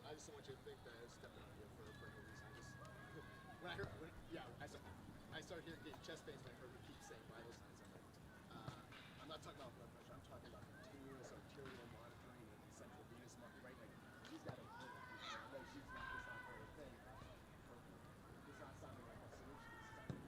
I just don't want you to think that I was stepping on you for no reason. I just when I heard I started hearing getting chest pains when I heard you keep saying vital signs. I'm like, I'm not talking about blood pressure. I'm talking about continuous arterial monitoring and central venous monitoring. Right? Like she's got a I know she's not this not her thing. It's not sounding like a solution. It's sounding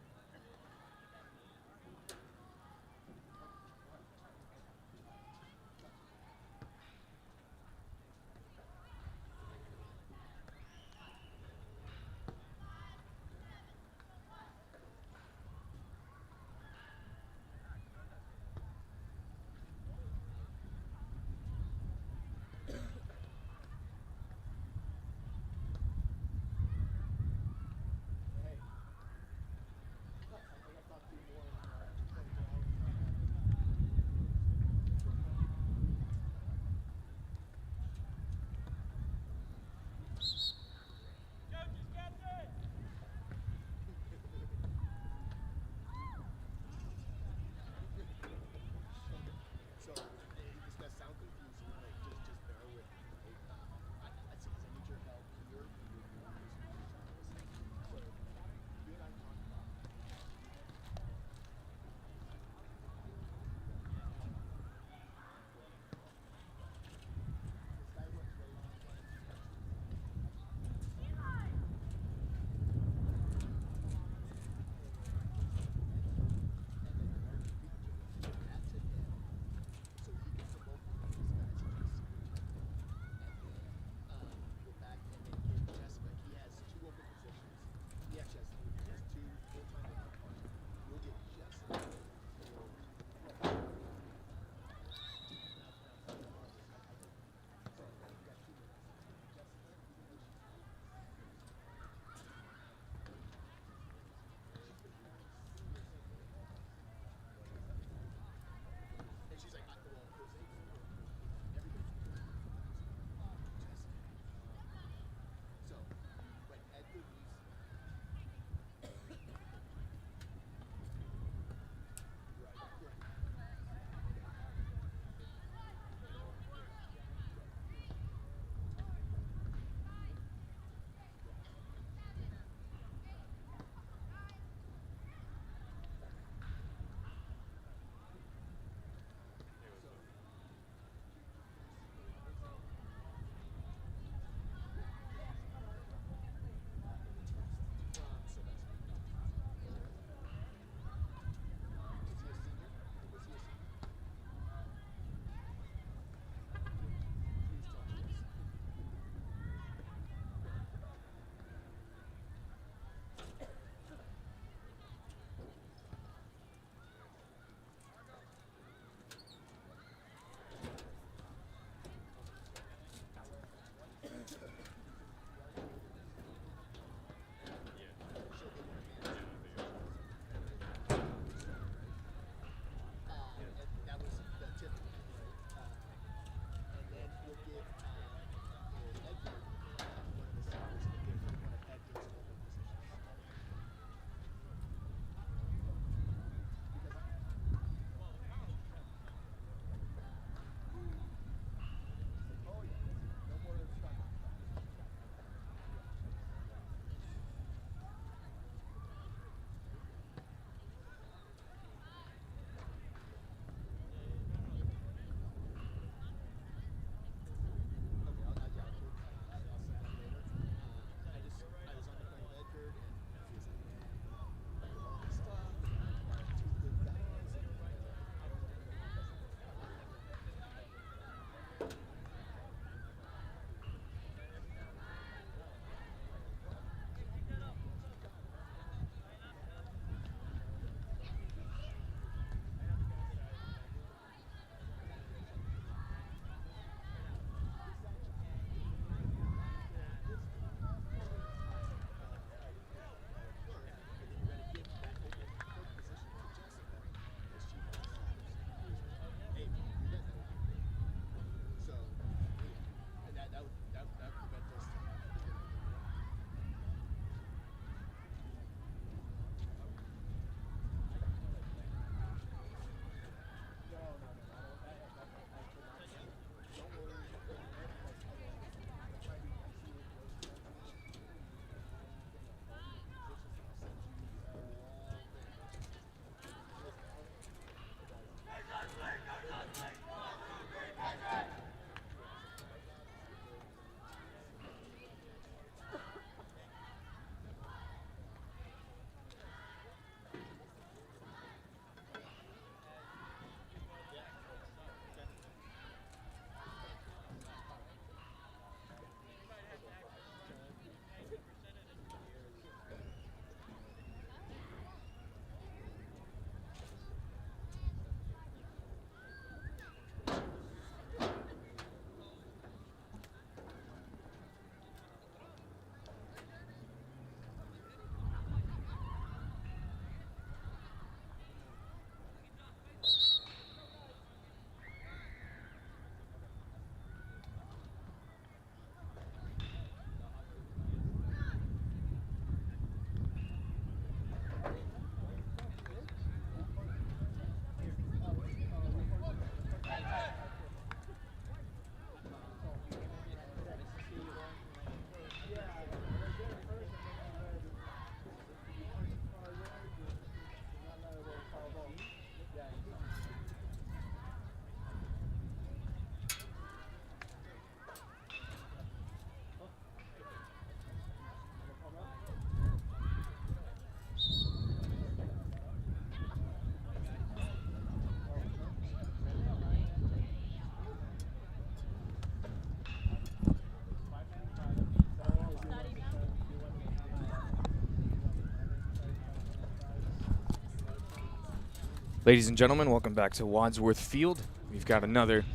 Ladies and gentlemen, welcome back to Wadsworth Field. We've got another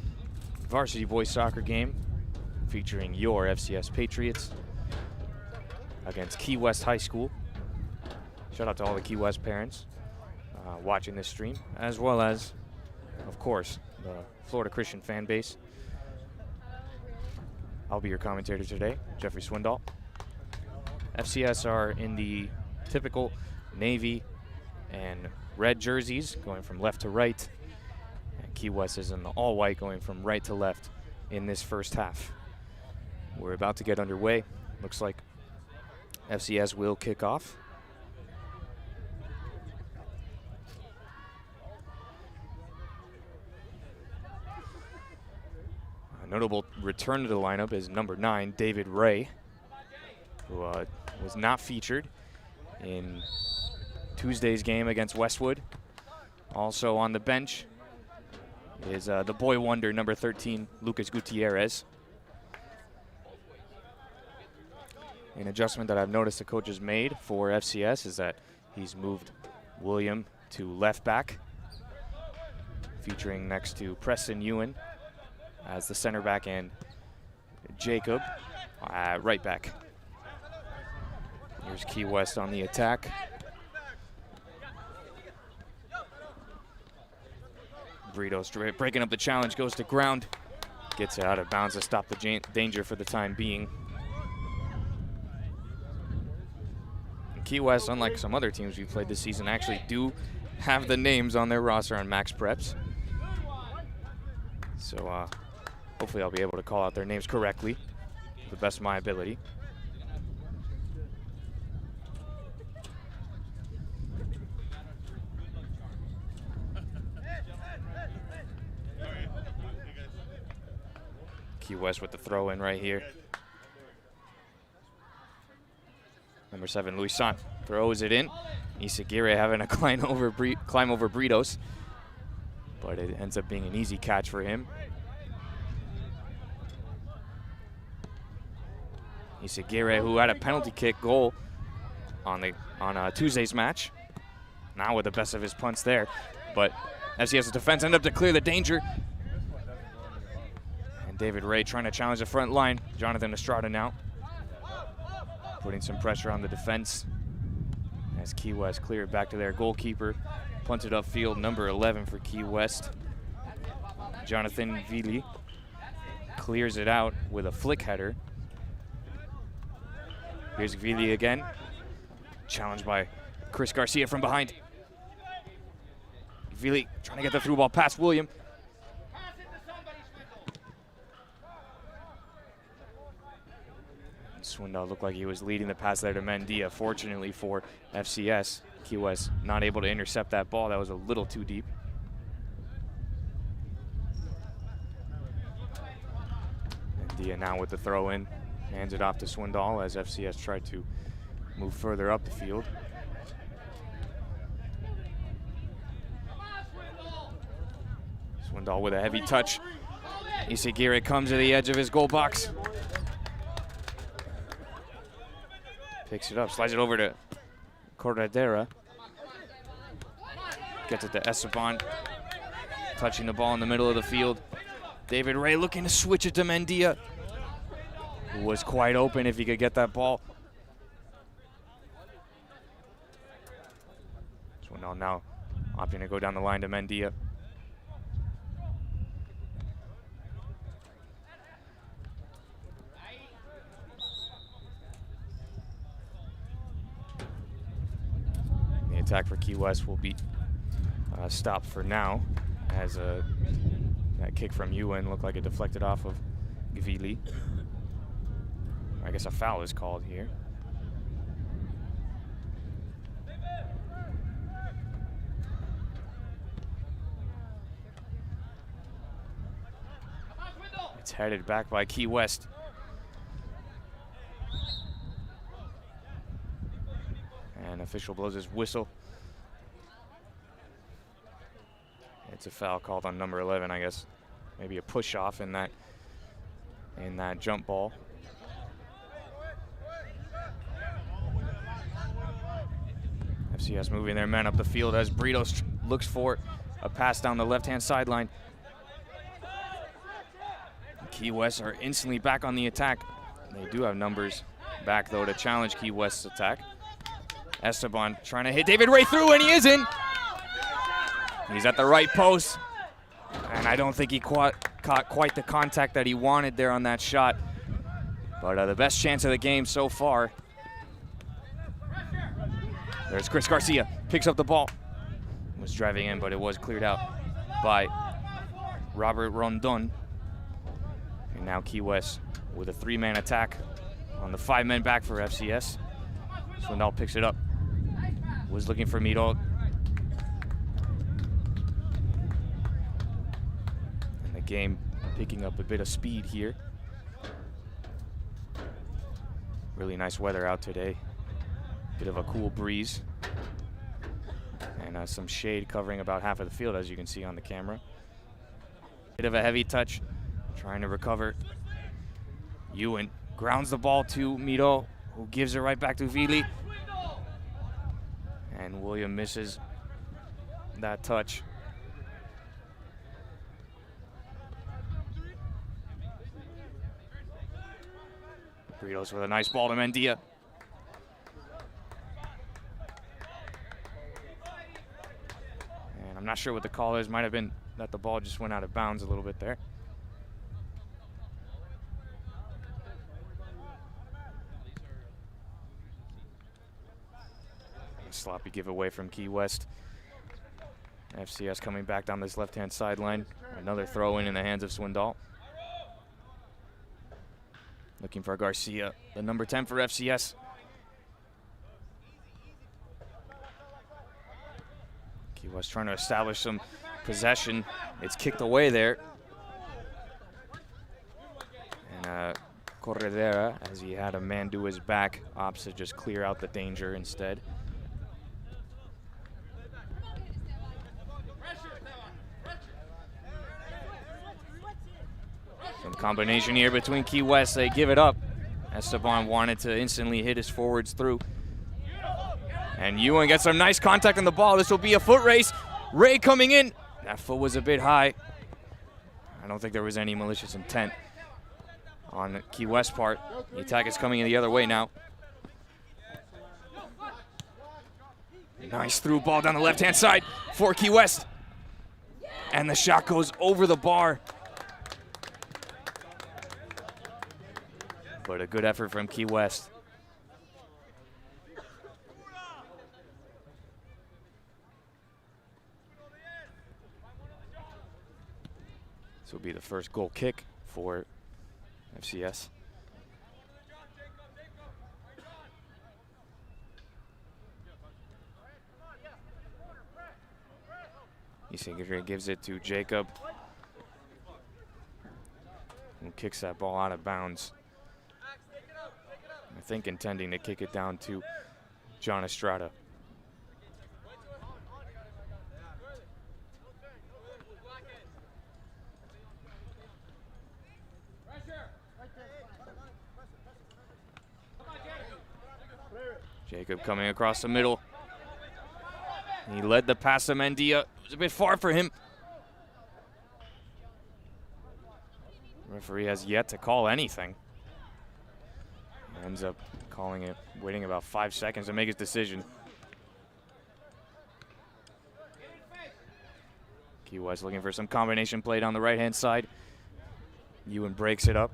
varsity boys soccer game featuring your FCS Patriots against Key West High School. Shout out to all the Key West parents watching this stream, as well as, of course, the Florida Christian fan base. I'll be your commentator today, Jeffrey Swindoll. FCS are in the typical navy and red jerseys going from left to right, and Key West is in the all-white going from right to left in this first half. We're about to get underway. Looks like FCS will kick off. A notable return to the lineup is number 9, David Ray, who was not featured in Tuesday's game against Westwood. Also on the bench is the boy wonder, number 13, Lucas Gutierrez. An adjustment that I've noticed the coach has made for FCS is that he's moved William to left back, featuring next to Preston Ewan as the center back and Jacob right back. Here's Key West on the attack. Britos breaking up the challenge, goes to ground, gets it out of bounds to stop the danger for the time being. And Key West, unlike some other teams we've played this season, actually do have the names on their roster on Max Preps. So hopefully I'll be able to call out their names correctly to the best of my ability. Key West with the throw in right here. Number 7, Luis Sant throws it in. Isagire having to climb over Britos, but it ends up being an easy catch for him. Isagire, who had a penalty kick goal on Tuesday's match, now with the best of his punts there, but FCS's defense ended up to clear the danger. And David Ray trying to challenge the front line. Jonathan Estrada now putting some pressure on the defense as Key West cleared back to their goalkeeper. Punted upfield, number 11 for Key West. Jonathan Vili clears it out with a flick header. Here's Vili again. Challenged by Chris Garcia from behind. Vili trying to get the through ball past William. Swindoll looked like he was leading the pass there to Mendia. Fortunately for FCS, Key West not able to intercept that ball. That was a little too deep. Mendia now with the throw in. Hands it off to Swindoll as FCS tried to move further up the field. Swindoll with a heavy touch. Isagire comes to the edge of his goal box. Picks it up, slides it over to Corredera. Gets it to Esteban. Touching the ball in the middle of the field. David Ray looking to switch it to Mendia, who was quite open if he could get that ball. Swindoll now opting to go down the line to Mendia. Attack for Key West will be stopped for now, as that kick from Ewan looked like it deflected off of Gvili. I guess a foul is called here. It's headed back by Key West. And official blows his whistle. It's a foul called on number 11, I guess. Maybe a push off in that jump ball. FCS moving their men up the field as Britos looks for a pass down the left-hand sideline. Key West are instantly back on the attack. They do have numbers back, though, to challenge Key West's attack. Esteban trying to hit David Ray through, and he is in. He's at the right post, and I don't think he caught quite the contact that he wanted there on that shot. But the best chance of the game so far. There's Chris Garcia, picks up the ball. Was driving in, but it was cleared out by Robert Rondon. And now Key West with a 3-man attack on the 5 men back for FCS. Swindoll picks it up. Was looking for Miro. And the game picking up a bit of speed here. Really nice weather out today. Bit of a cool breeze. And some shade covering about half of the field, as you can see on the camera. Bit of a heavy touch, trying to recover. Ewan grounds the ball to Miro, who gives it right back to Vili. And William misses that touch. Britos with a nice ball to Mendia. And I'm not sure what the call is. Might have been that the ball just went out of bounds a little bit there. Sloppy giveaway from Key West. FCS coming back down this left-hand sideline. Another throw in the hands of Swindoll. Looking for Garcia, the number 10 for FCS. Key West trying to establish some possession. It's kicked away there. And Corredera, as he had a man to his back, opts to just clear out the danger instead. Some combination here between Key West. They give it up. Esteban wanted to instantly hit his forwards through. And Ewan gets some nice contact on the ball. This will be a foot race. Ray coming in. That foot was a bit high. I don't think there was any malicious intent on Key West's part. The attack is coming in the other way now. Nice through ball down the left-hand side for Key West. And the shot goes over the bar. But a good effort from Key West. This will be the first goal kick for FCS. Isinger gives it to Jacob, who kicks that ball out of bounds. I think intending to kick it down to John Estrada. Jacob coming across the middle. He led the pass to Mendia. It was a bit far for him. Referee has yet to call anything. Ends up calling it, waiting about 5 seconds to make his decision. Key West looking for some combination play down the right-hand side. Ewan breaks it up.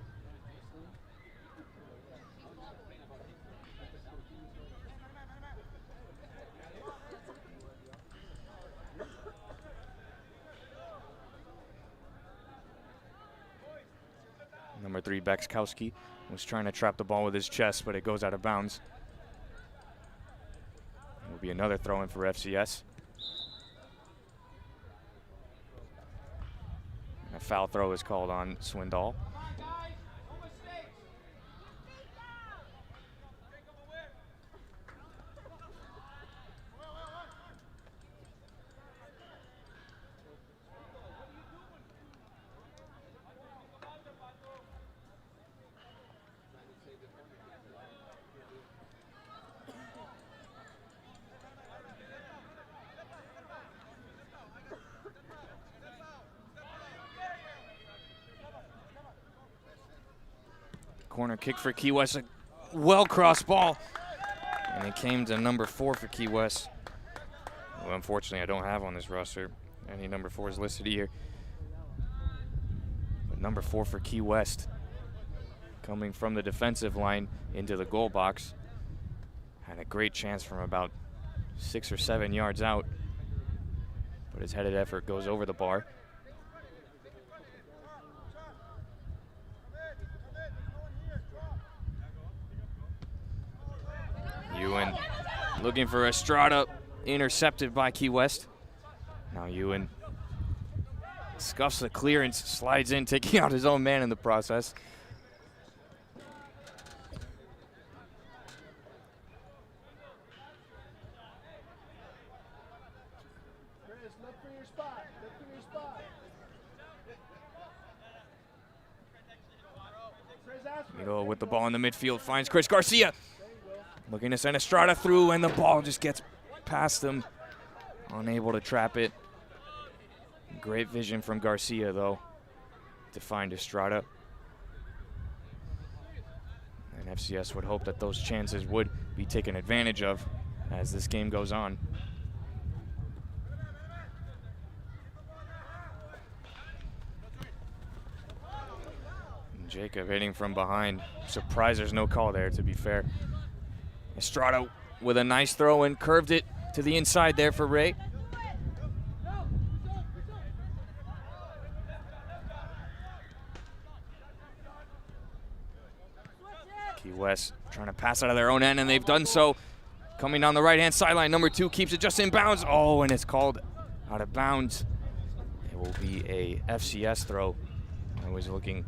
Number 3, Bekskowski, was trying to trap the ball with his chest, but it goes out of bounds. It will be another throw-in for FCS. And a foul throw is called on Swindoll. Corner kick for Key West, a well-crossed ball. And it came to number 4 for Key West. Well, unfortunately, I don't have on this roster any number 4s listed here. But number 4 for Key West, coming from the defensive line into the goal box. Had a great chance from about 6 or 7 yards out. But his headed effort goes over the bar. Ewan looking for Estrada, intercepted by Key West. Now Ewan scuffs the clearance, slides in, taking out his own man in the process. Chris, look for your spot. Look for your spot. Mito with the ball in the midfield finds Chris Garcia. Looking to send Estrada through, and the ball just gets past him. Unable to trap it. Great vision from Garcia, though, to find Estrada. And FCS would hope that those chances would be taken advantage of as this game goes on. And Jacob hitting from behind. Surprised there's no call there, to be fair. Estrada with a nice throw and curved it to the inside there for Ray. Key West trying to pass out of their own end, and they've done so. Coming down the right-hand sideline, number 2 keeps it just in bounds. Oh, and it's called out of bounds. It will be a FCS throw. Always looking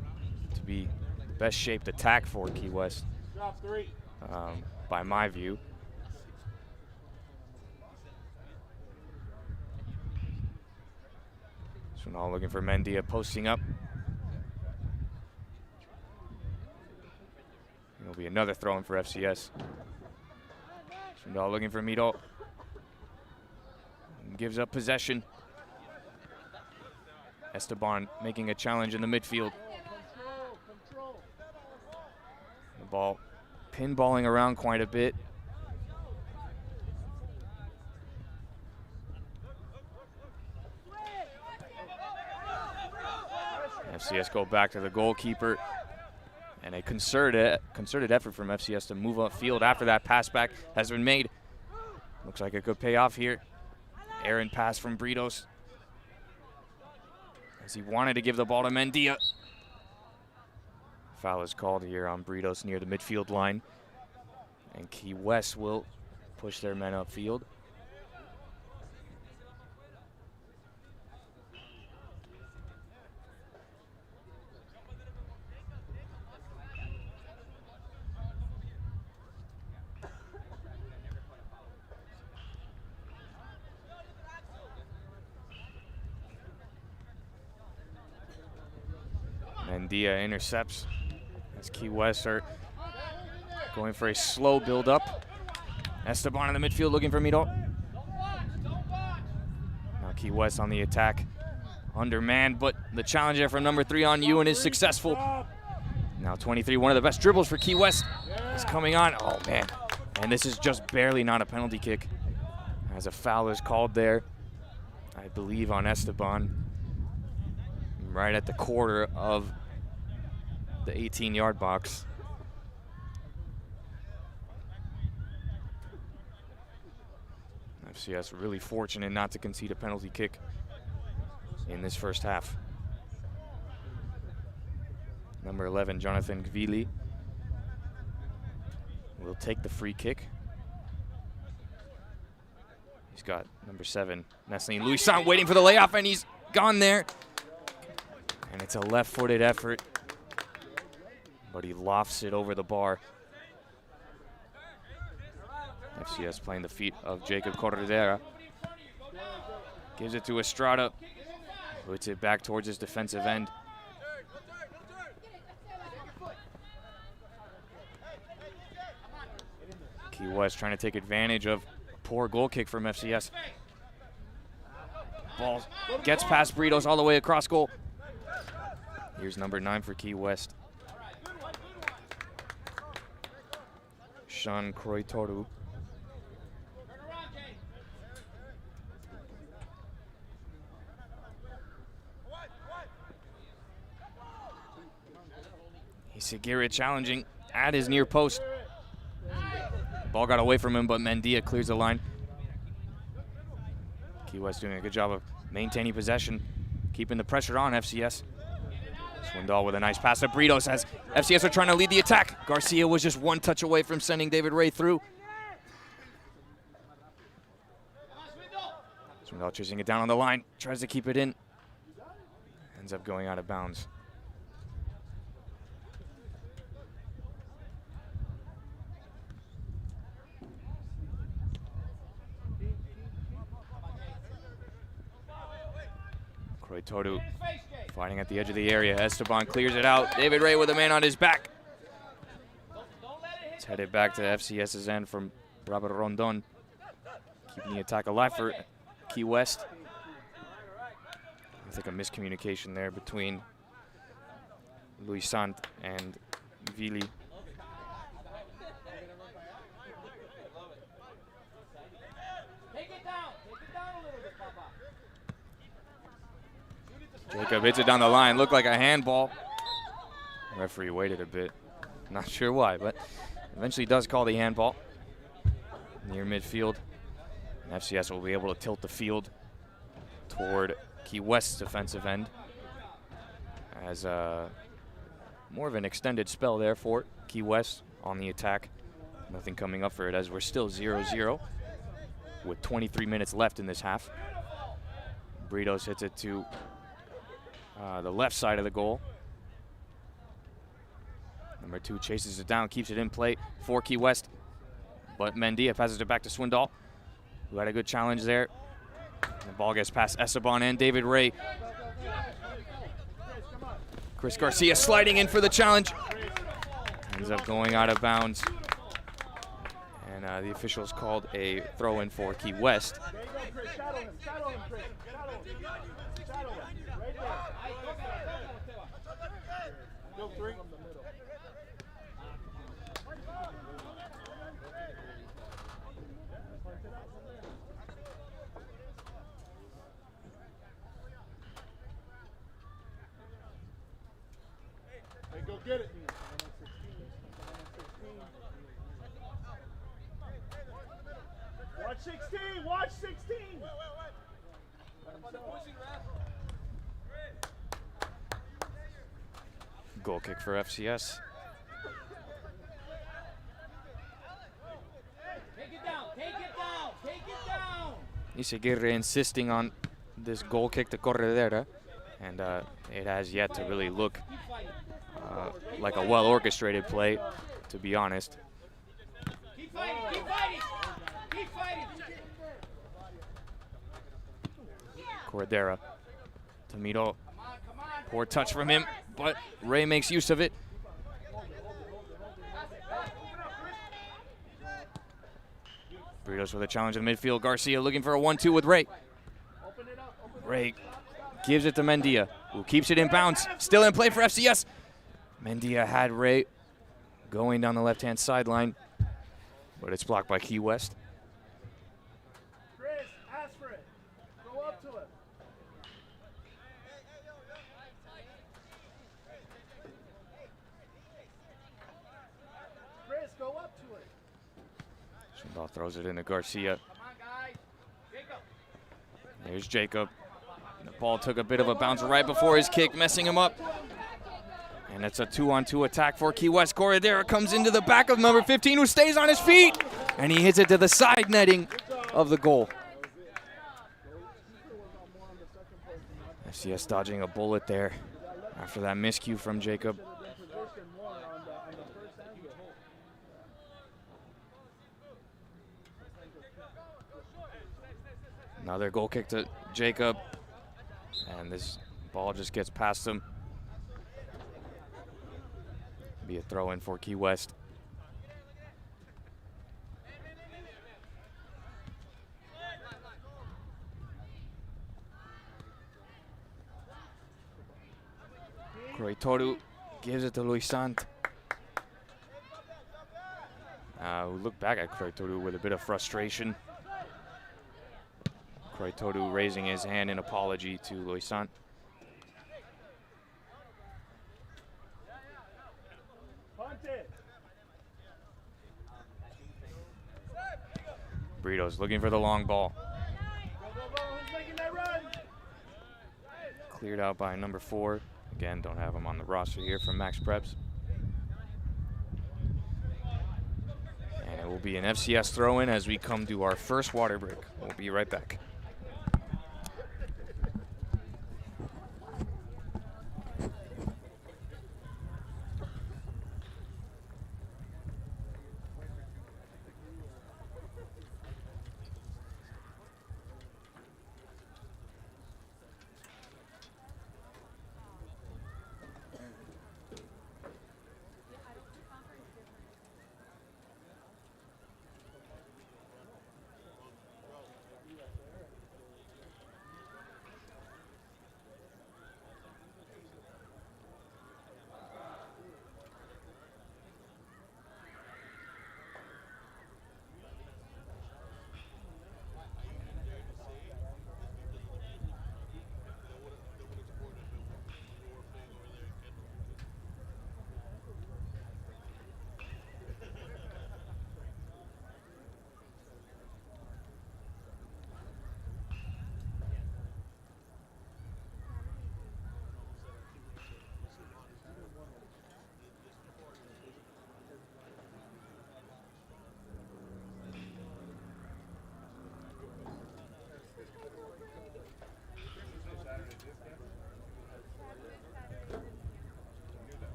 to be the best shaped attack for Key West. Drop 3. By my view. So now looking for Mendia, posting up. It'll be another throw in for FCS. So now looking for Mito. Gives up possession. Esteban making a challenge in the midfield. The ball pinballing around quite a bit. FCS go back to the goalkeeper, and a concerted effort from FCS to move upfield after that pass back has been made. Looks like it could pay off here. Errant pass from Britos as he wanted to give the ball to Mendia. Foul is called here on Britos near the midfield line. And Key West will push their men upfield. Mendia intercepts as Key West are going for a slow build-up. Esteban in the midfield looking for Mito. Now Key West on the attack. Undermanned, but the challenge there from number 3 on Ewan is successful. Now 23, one of the best dribbles for Key West is coming on. Oh, man. And this is just barely not a penalty kick, as a foul is called there, I believe, on Esteban, right at the quarter of the 18-yard box. FCS really fortunate not to concede a penalty kick in this first half. Number 11, Jonathan Gvili, will take the free kick. He's got number 7, Nestle Louison, waiting for the layoff, and he's gone there. And it's a left-footed effort, but he lofts it over the bar. FCS playing the feet of Jacob Corredera. Gives it to Estrada. Puts it back towards his defensive end. Key West trying to take advantage of a poor goal kick from FCS. Ball gets past Britos all the way across goal. Here's number 9 for Key West. Sean Kroitoru. Segura challenging at his near post. Ball got away from him, but Mendia clears the line. Key West doing a good job of maintaining possession, keeping the pressure on FCS. Swindoll with a nice pass to Britos as FCS are trying to lead the attack. Garcia was just one touch away from sending David Ray through. Swindoll chasing it down on the line, tries to keep it in. Ends up going out of bounds. Kroitoru fighting at the edge of the area. Esteban clears it out. David Ray with a man on his back. It's headed back to FCS's end from Robert Rondon. Keeping the attack alive for Key West. I think a miscommunication there between Luis Sant and Vili. Jacob hits it down the line. Looked like a handball. The referee waited a bit. Not sure why, but eventually does call the handball near midfield. And FCS will be able to tilt the field toward Key West's defensive end as more of an extended spell there for Key West on the attack. Nothing coming up for it as we're still 0-0 with 23 minutes left in this half. Britos hits it to the left side of the goal. Number 2 chases it down, keeps it in play for Key West. But Mendia passes it back to Swindoll, who had a good challenge there. The ball gets past Esteban and David Ray. Chris Garcia sliding in for the challenge. Ends up going out of bounds. And the officials called a throw-in for Key West. Go get it. Watch 16, watch 16. Goal kick for FCS. Take it down, take it down, take it down. Iseguirre insisting on this goal kick to Corredera, and it has yet to really look like a well-orchestrated play, to be honest. Keep fighting, keep fighting, keep fighting. Corredera, Tamiro, poor touch from him, but Ray makes use of it. Britos with a challenge in the midfield. Garcia looking for a 1-2 with Ray. Ray gives it to Mendia, who keeps it in bounds. Still in play for FCS. Mendia had Ray going down the left-hand sideline, but it's blocked by Key West. Chris, ask for it. Go up to it. Chris, go up to it. Swindoll throws it into Garcia. Come on, guys. Jacob. There's Jacob. The ball took a bit of a bounce right before his kick, messing him up. And it's a 2-on-2 attack for Key West. Corredera comes into the back of number 15, who stays on his feet. And he hits it to the side netting of the goal. FCS dodging a bullet there after that miscue from Jacob. Another goal kick to Jacob. And this ball just gets past him. Be a throw in for Key West. Kroitoru gives it to Luis Sant. who looked back at Kroitodu with a bit of frustration. Kroitodu raising his hand in apology to Loisan. Brito's looking for the long ball. Cleared out by number 4. Again, don't have him on the roster here from Max Preps. And it will be an FCS throw-in as we come to our first water break. We'll be right back.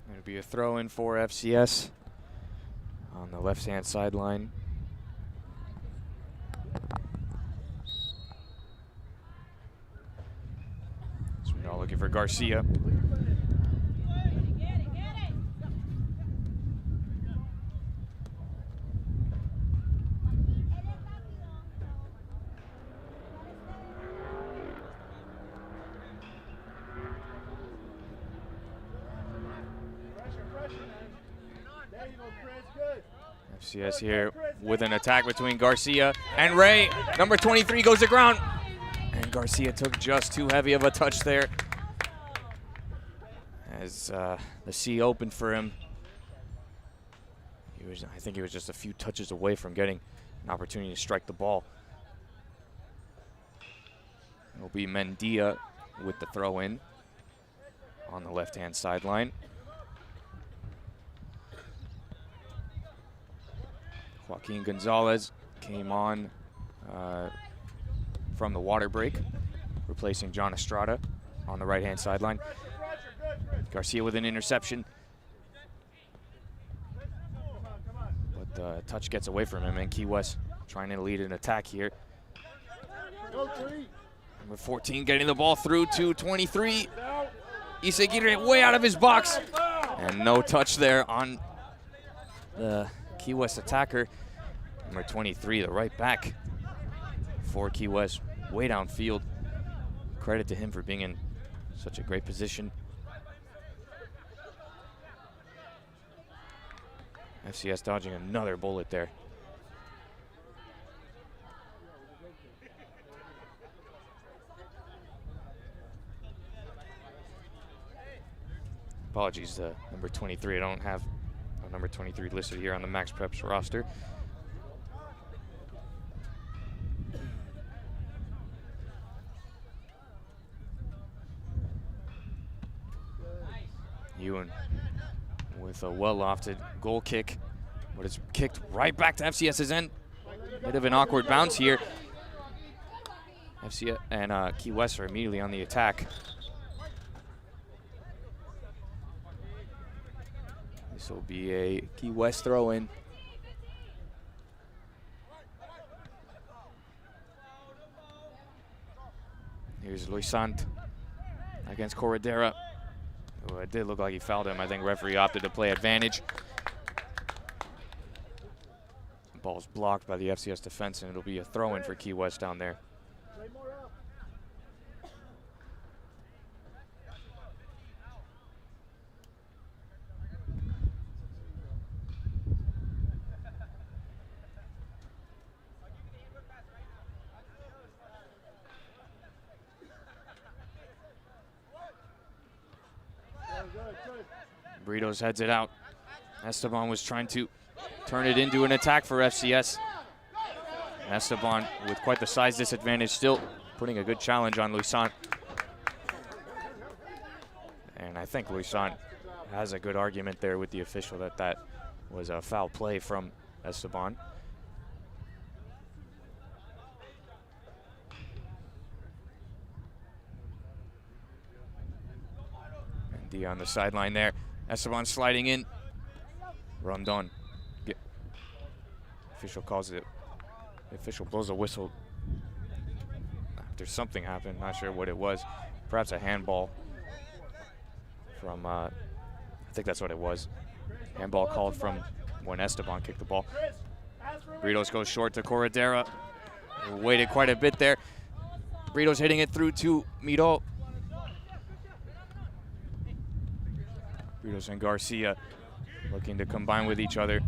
It'll be a throw-in for FCS on the left-hand sideline. So we're now looking for Garcia. FCS here with an attack between Garcia and Ray. Number 23 goes to ground. And Garcia took just too heavy of a touch there as the sea opened for him. I think he was just a few touches away from getting an opportunity to strike the ball. It'll be Mendia with the throw-in on the left-hand sideline. Joaquin Gonzalez came on from the water break, replacing John Estrada on the right-hand sideline. Garcia with an interception. But the touch gets away from him, and Key West trying to lead an attack here. Number 14 getting the ball through to 23. Iseguirre way out of his box. And no touch there on the Key West attacker. Number 23, the right back for Key West, way downfield. Credit to him for being in such a great position. FCS dodging another bullet there. Apologies, number 23. I don't have number 23 listed here on the Max Preps roster. Ewan with a well-lofted goal kick, but it's kicked right back to FCS's end. Bit of an awkward bounce here. FCS and Key West are immediately on the attack. This will be a Key West throw-in. Here's Luis Sant against Corredera. Oh, it did look like he fouled him. I think referee opted to play advantage. Ball's blocked by the FCS defense, and it'll be a throw-in for Key West down there. Britos heads it out. Esteban was trying to turn it into an attack for FCS. Esteban with quite the size disadvantage, still putting a good challenge on Luisant. And I think Luisant has a good argument there with the official that that was a foul play from Esteban. And D on the sideline there. Esteban sliding in. Rondon. Official calls it. The official blows a whistle after something happened. Not sure what it was. Perhaps a handball from, I think that's what it was. Handball called from when Esteban kicked the ball. Britos goes short to Corredera. Waited quite a bit there. Britos hitting it through to Miro. Britos and Garcia looking to combine with each other.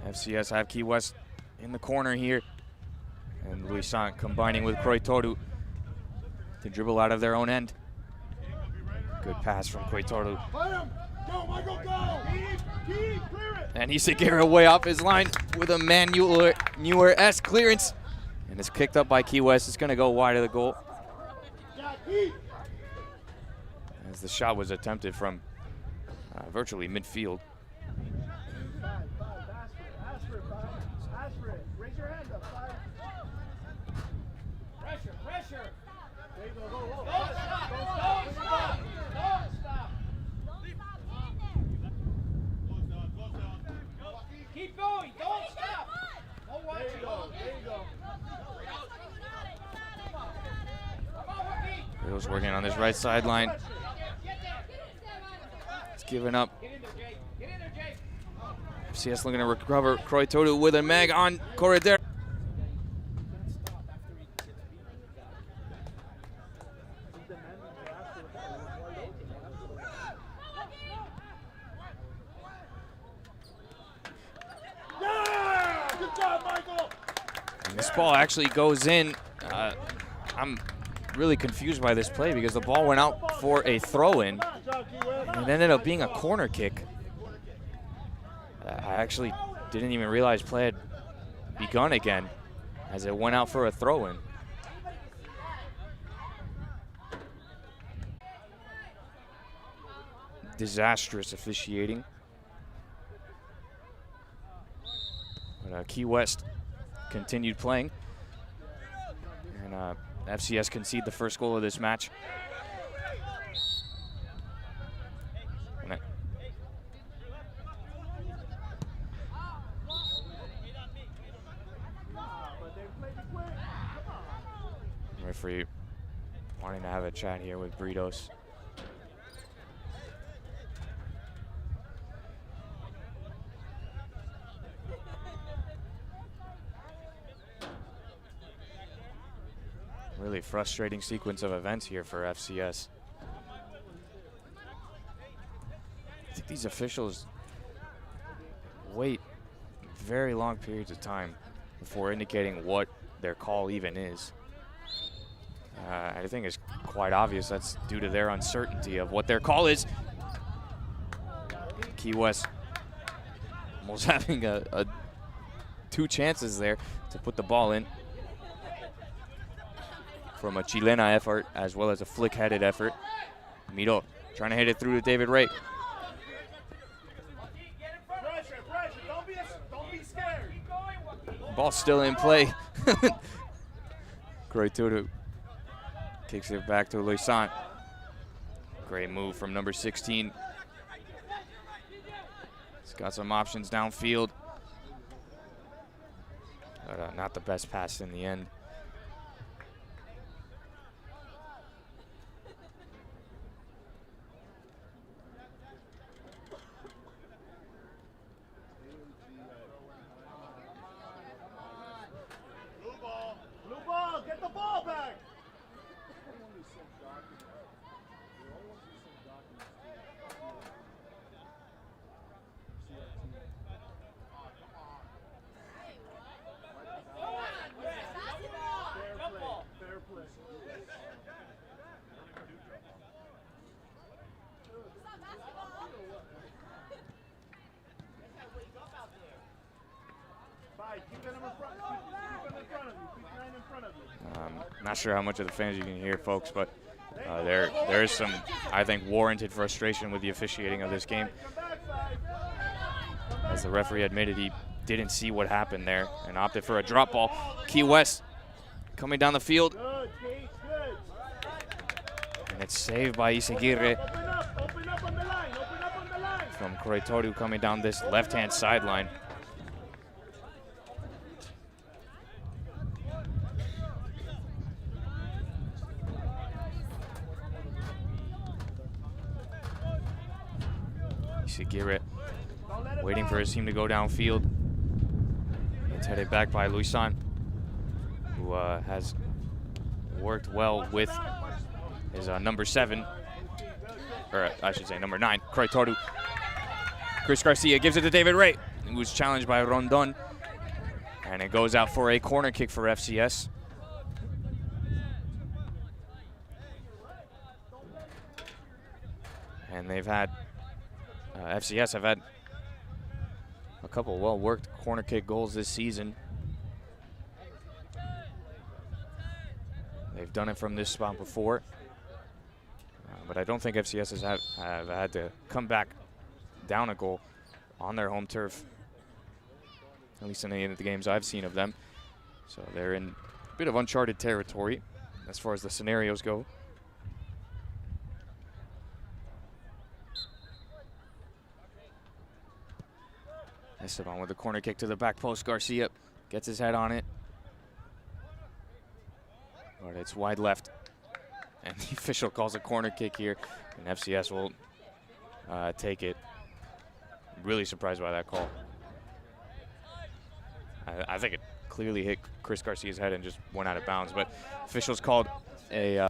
FCS have Key West in the corner here. And Luisant combining with Croitoru to dribble out of their own end. Good pass from Croitoru. And Iseguirre way off his line with a Muir-esque clearance. And it's kicked up by Key West. It's going to go wide of the goal. As the shot was attempted from virtually midfield. Pressure. Don't stop. Keep going. Don't stop. Don't watch it. There you go. Bill's working on this right sideline. It's given up. FCS looking to recover. Croitoru with a mag on Corredera. And this ball actually goes in. I'm really confused by this play because the ball went out for a throw-in and it ended up being a corner kick. I actually didn't even realize play had begun again as it went out for a throw-in. Disastrous officiating. But Key West continued playing. And FCS conceded the first goal of this match. Referee wanting to have a chat here with Britos. Really frustrating sequence of events here for FCS. I think these officials wait very long periods of time before indicating what their call even is. I think it's quite obvious that's due to their uncertainty of what their call is. Key West almost having two chances there to put the ball in from a chilena effort as well as a flick-headed effort. Miro trying to hit it through to David Ray. Ball still in play. Kroitoru kicks it back to Luisan. Great move from number 16. He's got some options downfield. But not the best pass in the end. Not sure how much of the fans you can hear, folks, but there is some, I think, warranted frustration with the officiating of this game. As the referee admitted he didn't see what happened there and opted for a drop ball. Key West coming down the field. And it's saved by Isaguirre. From Kroitoru coming down this left-hand sideline. Isaguirre waiting for his team to go downfield. It's headed back by Luisan, who has worked well with his number 7, or I should say number 9, Kroitoru. Chris Garcia gives it to David Ray, who was challenged by Rondon. And it goes out for a corner kick for FCS. And they've had FCS have had a couple well-worked corner kick goals this season. They've done it from this spot before, but I don't think FCS have had to come back down a goal on their home turf, at least in any of the games I've seen of them. So they're in a bit of uncharted territory as far as the scenarios go. Esteban with a corner kick to the back post. Garcia gets his head on it. But it's wide left. And the official calls a corner kick here. And FCS will take it. Really surprised by that call. I think it clearly hit Chris Garcia's head and just went out of bounds. But officials called a...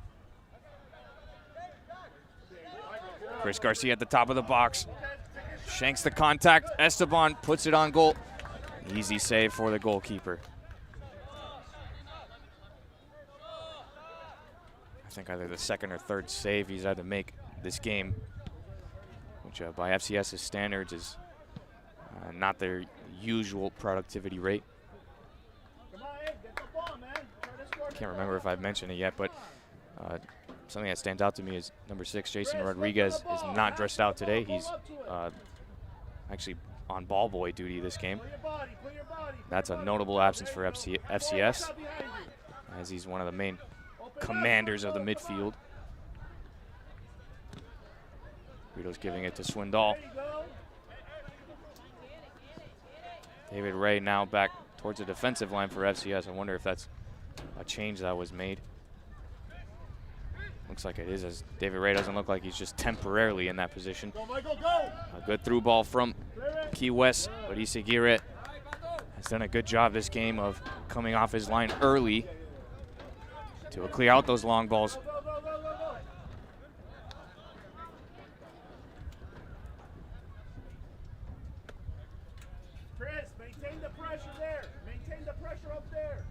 Chris Garcia at the top of the box. Shanks the contact. Esteban puts it on goal. Easy save for the goalkeeper. I think either the second or third save he's had to make this game, which by FCS's standards is not their usual productivity rate. Can't remember if I've mentioned it yet, but something that stands out to me is number 6, Jason Rodriguez, is not dressed out today. He's actually on ball boy duty this game. That's a notable absence for FCS, as he's one of the main commanders of the midfield. Rito's giving it to Swindoll. David Ray now back towards the defensive line for FCS. I wonder if that's a change that was made. Looks like it is, as David Ray doesn't look like he's just temporarily in that position. A good through ball from Key West, but Isagire has done a good job this game of coming off his line early to clear out those long balls. Chris, maintain the pressure there. Maintain the pressure up there.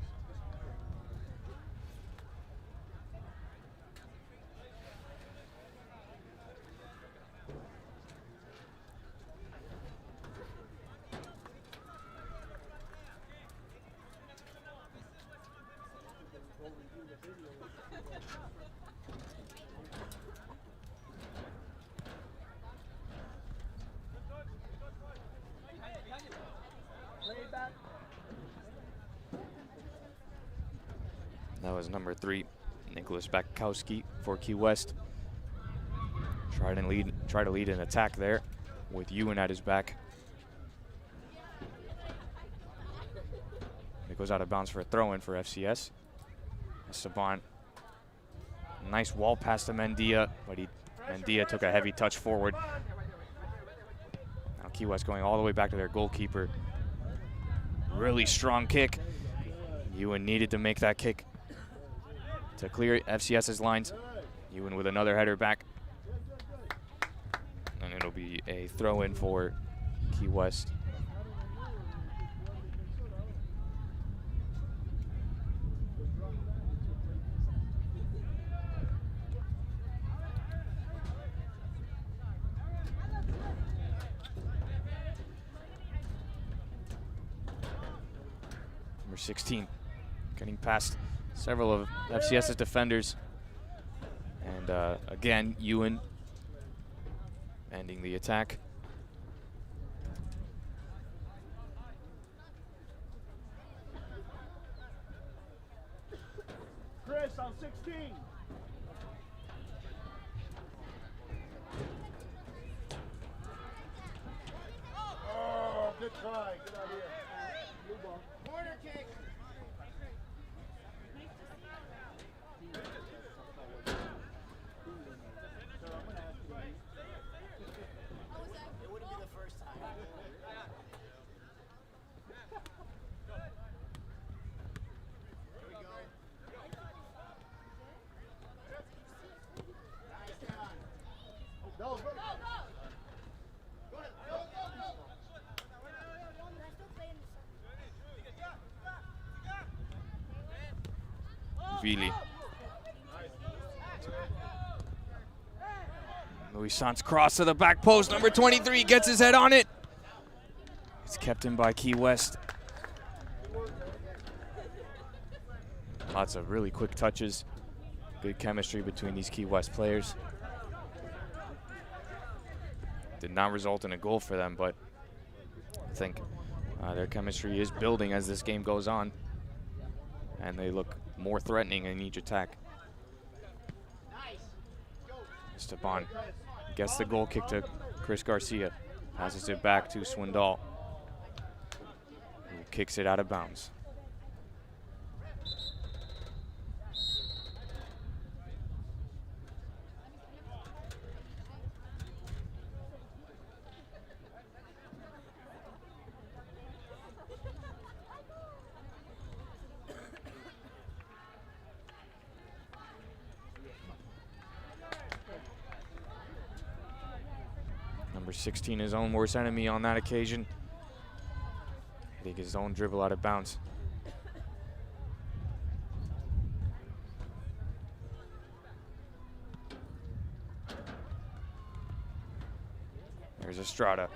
That was number 3, Nicholas Bakowski for Key West. Try to lead an attack there with Ewan at his back. It goes out of bounds for a throw-in for FCS. Saban, nice wall pass to Mendia, but Mendia took a heavy touch forward. Now Key West going all the way back to their goalkeeper. Really strong kick. Ewan needed to make that kick to clear FCS's lines. Ewan with another header back. And it'll be a throw-in for Key West. Number 16, getting past several of FCS's defenders. And again, Ewan ending the attack. Chris on 16. Oh, good try. Good idea. Good ball. Corner kick. It wouldn't be the first time. Here we go. Nice, John. Go, go, go. Go ahead, go, go, go. Really. Louis Sant's cross to the back post. Number 23 gets his head on it. It's kept in by Key West. Lots of really quick touches. Good chemistry between these Key West players. Did not result in a goal for them, but I think their chemistry is building as this game goes on. And they look more threatening in each attack. Esteban gets the goal kick to Chris Garcia. Passes it back to Swindoll, who kicks it out of bounds. Number 16, his own worst enemy on that occasion. Hitting his own dribble out of bounds. There's Estrada.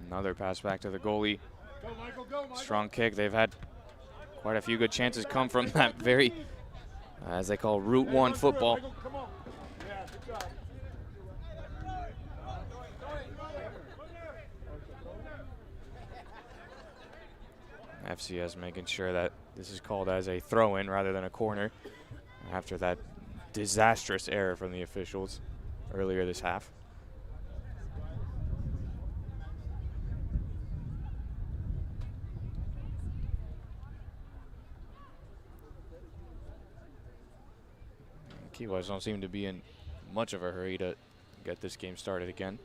Another pass back to the goalie. Go, Michael, go, Michael. Strong kick. They've had quite a few good chances come from that very, as they call, Route 1 football. Come on. Yeah, good job. FCS making sure that this is called as a throw-in rather than a corner after that disastrous error from the officials earlier this half. Key West don't seem to be in much of a hurry to get this game started again.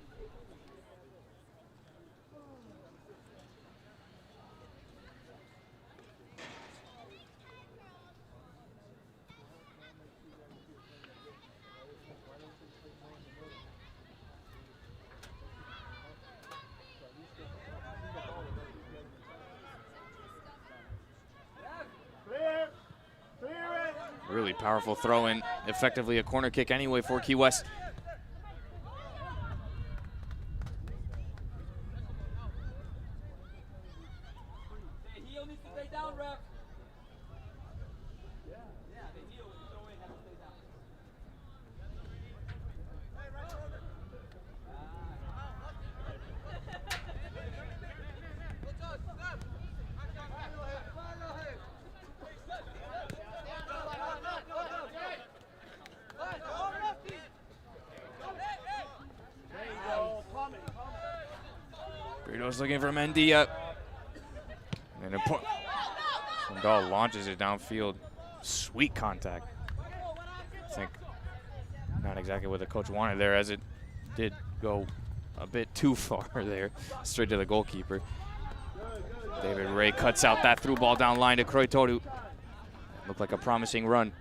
Really powerful throw in, effectively a corner kick anyway for Key West. Heel needs to stay down, ref. Yeah, the heel when you throw in has to stay down. Burritos looking for Mendia. And Swindoll launches it downfield. Sweet contact. I think not exactly what the coach wanted there, as it did go a bit too far there, straight to the goalkeeper. David Ray cuts out that through ball down line to Kroy Toru. Looked like a promising run.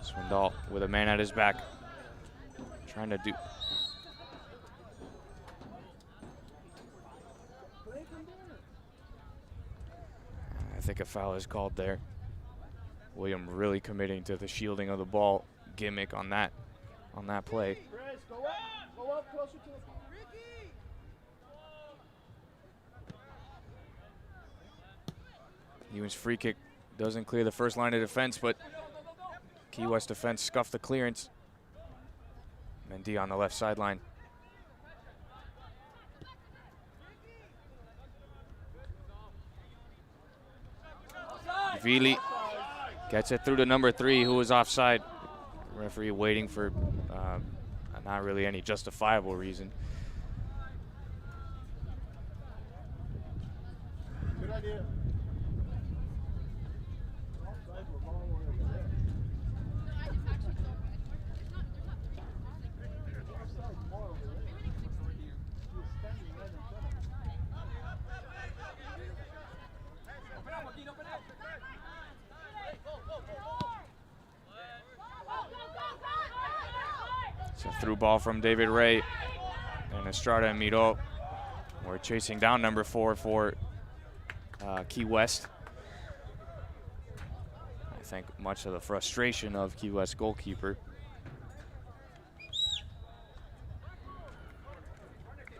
Swindoll with a man at his back, trying to do. I think a foul is called there. William really committing to the shielding of the ball gimmick on that play. Go up closer to the Ewan's free kick doesn't clear the first line of defense, but Key West defense scuffed the clearance. Mendy on the left sideline. Vili gets it through to number 3, who was offside. Referee waiting for not really any justifiable reason. Good idea. It's a through ball from David Ray, and Estrada and Miro were chasing down number 4 for Key West. I think much of the frustration of Key West goalkeeper.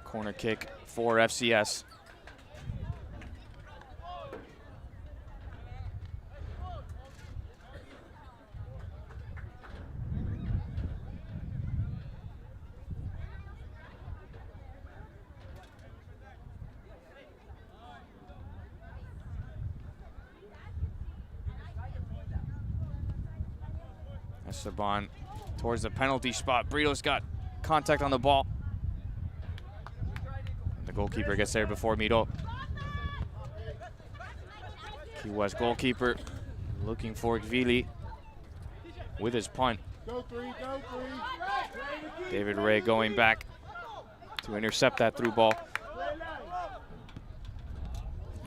Corner kick for FCS. Esteban towards the penalty spot. Brito's got contact on the ball. The goalkeeper gets there before Miro. Key West goalkeeper looking for Gvili with his punt. Go three. David Ray going back to intercept that through ball.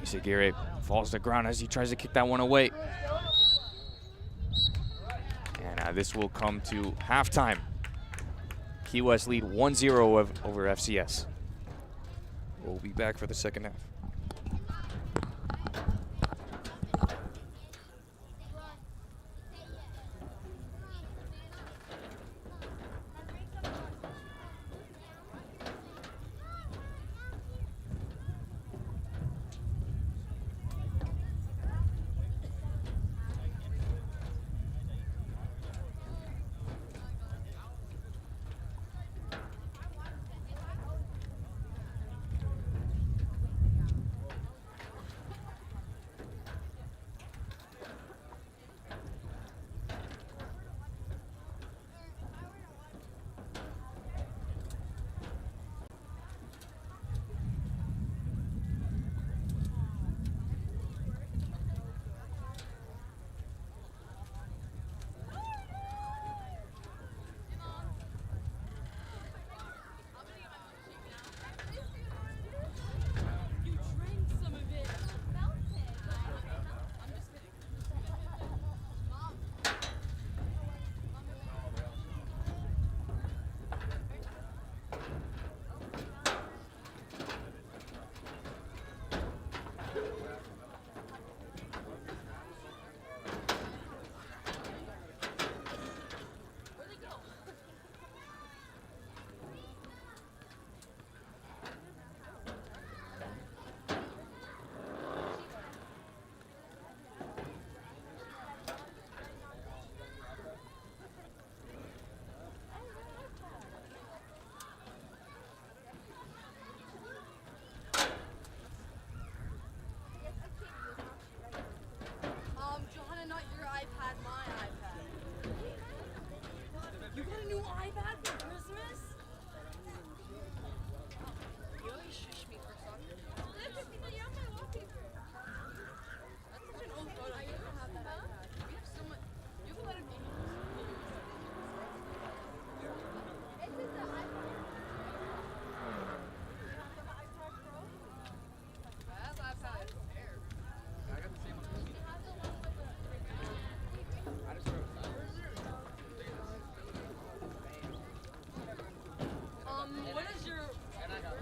Isagire falls to the ground as he tries to kick that one away. And this will come to halftime. Key West lead 1-0 over FCS. We'll be back for the second half. You got a new iPad for Christmas? You always shush me for something. You have my wallpaper. That's such an old photo. I used to have that iPad. We have so much. You have a lot of games. This is the iPad. That's iPad. I got the same one. I just wrote What is your... and I got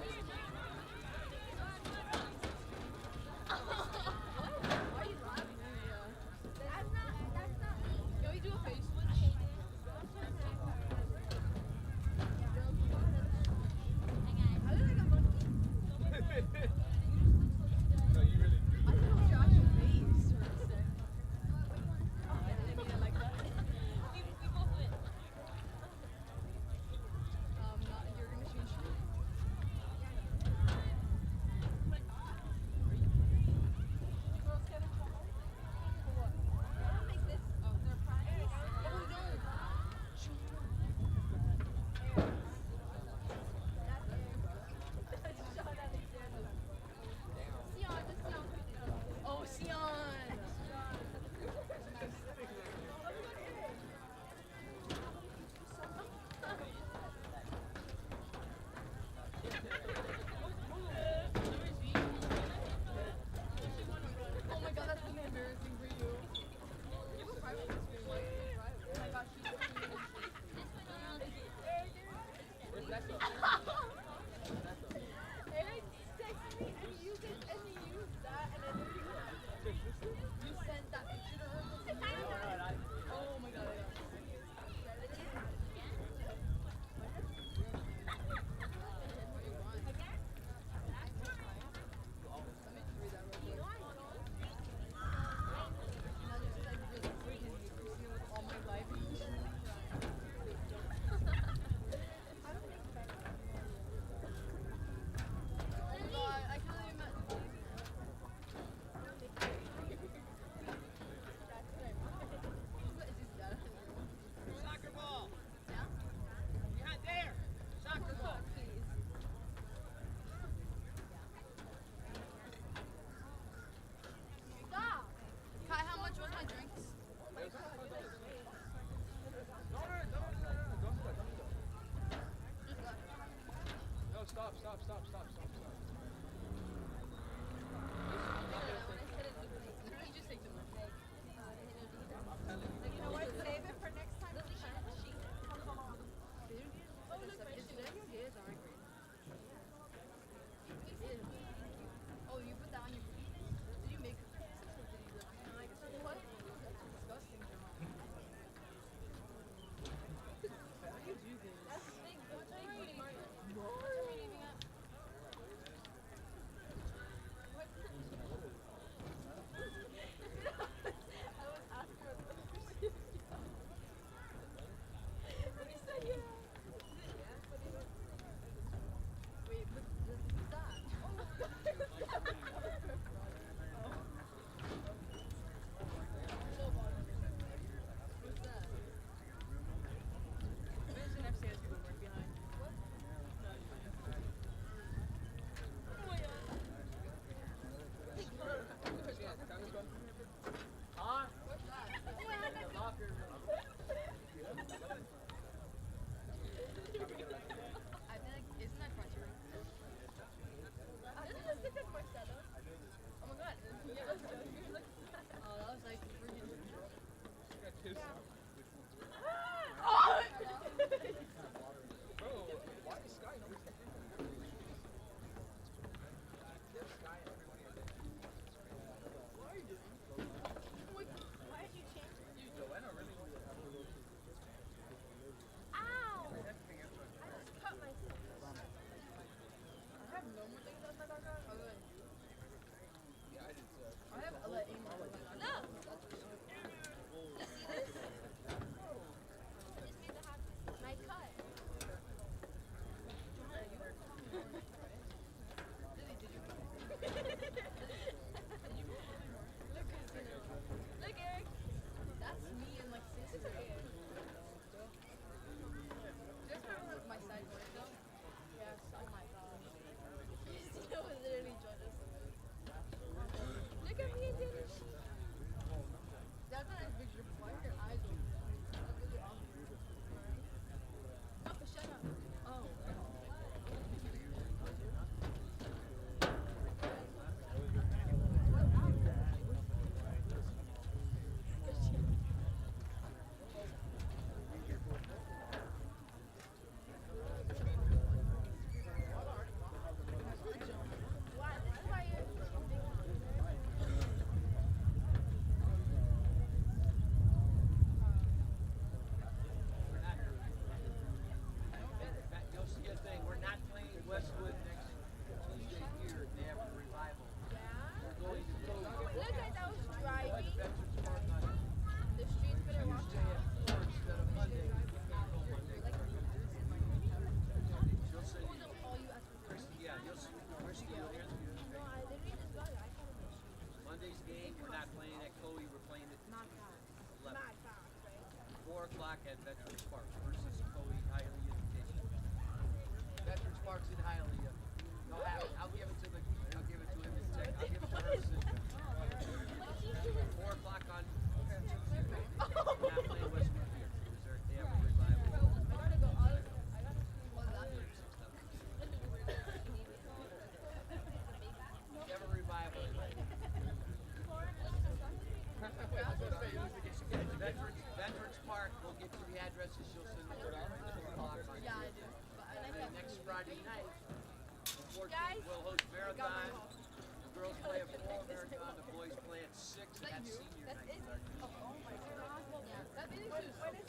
We'll host marathon. The girls play at 4 marathon. The boys play at 6. And that's senior night.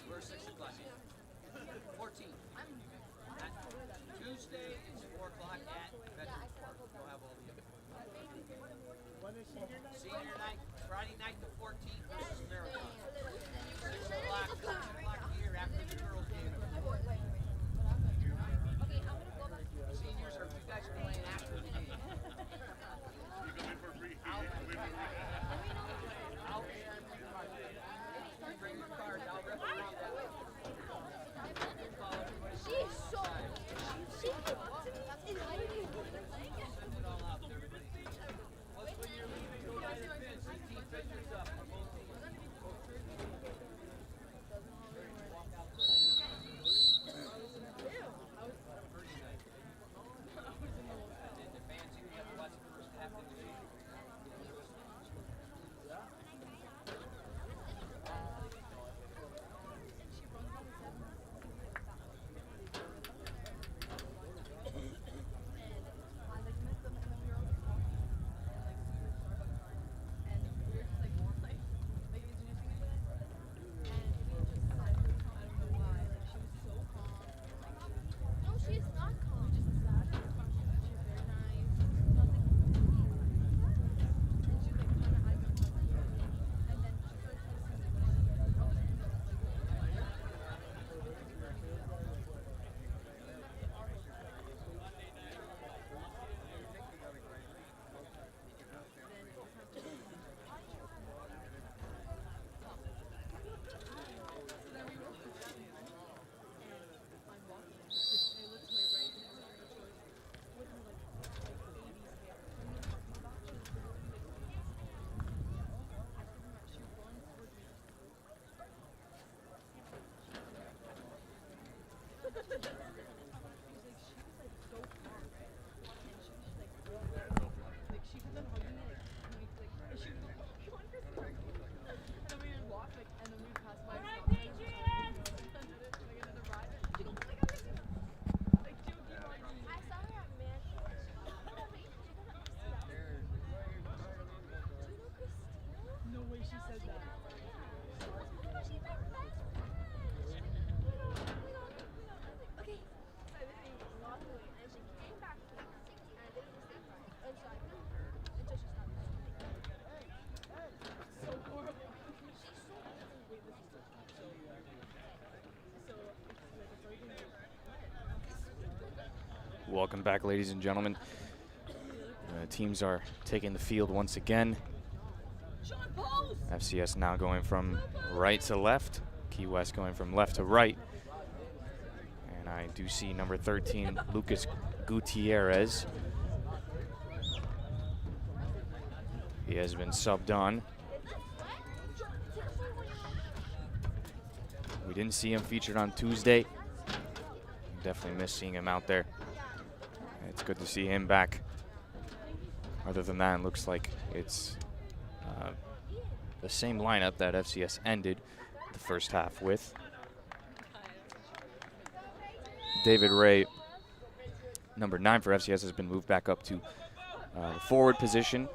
We're 6 o'clock. 14. Tuesday is 4 o'clock at Veterans Park. We'll have all the info. Senior night, Friday night the 14th versus Marathon. 6 o'clock, 6 o'clock here after the girls' game. Seniors, are you guys playing after the game? Bring your cards, I'll referee that. She's so. She is Send it all out to everybody. When you're leaving, go down to the fence. See team pictures up for both teams. Walk out the and the fans here, you have to watch the first half of the game. No, she is not calm. Welcome back, ladies and gentlemen. Teams are taking the field once again. FCS now going from right to left. Key West going from left to right. And I do see number 13, Lucas Gutierrez. He has been subbed on. We didn't see him featured on Tuesday. Definitely missed seeing him out there. It's good to see him back. Other than that, it looks like it's the same lineup that FCS ended the first half with. David Ray, number 9 for FCS, has been moved back up to the forward position.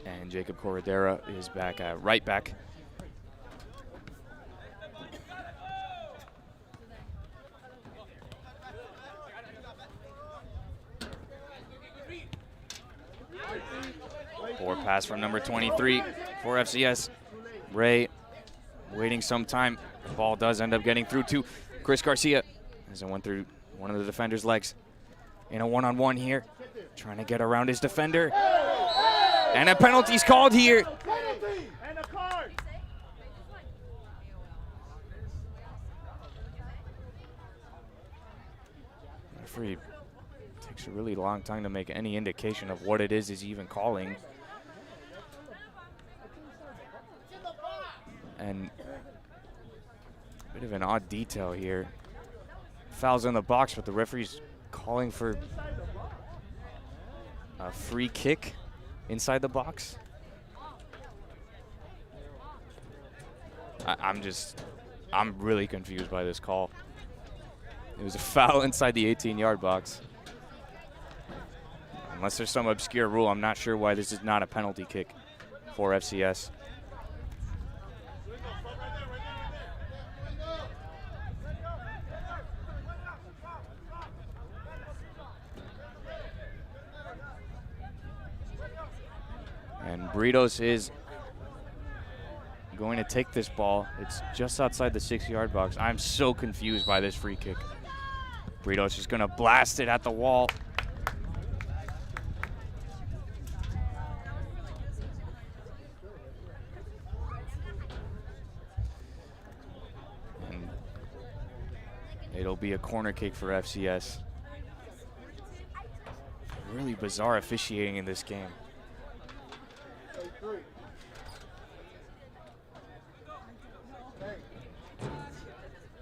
And Jacob Corredera is back at right back. Forward pass from number 23 for FCS. Ray waiting some time. The ball does end up getting through to Chris Garcia as it went through one of the defender's legs. In a one-on-one here, trying to get around his defender. And a penalty's called here. And a card. Referee takes a really long time to make any indication of what it is he's even calling. And a bit of an odd detail here. Foul's in the box, but the referee's calling for a free kick inside the box. I'm really confused by this call. It was a foul inside the 18-yard box. Unless there's some obscure rule, I'm not sure why this is not a penalty kick for FCS. And Britos is going to take this ball. It's just outside the 6-yard box. I'm so confused by this free kick. Britos is going to blast it at the wall. And it'll be a corner kick for FCS. Really bizarre officiating in this game.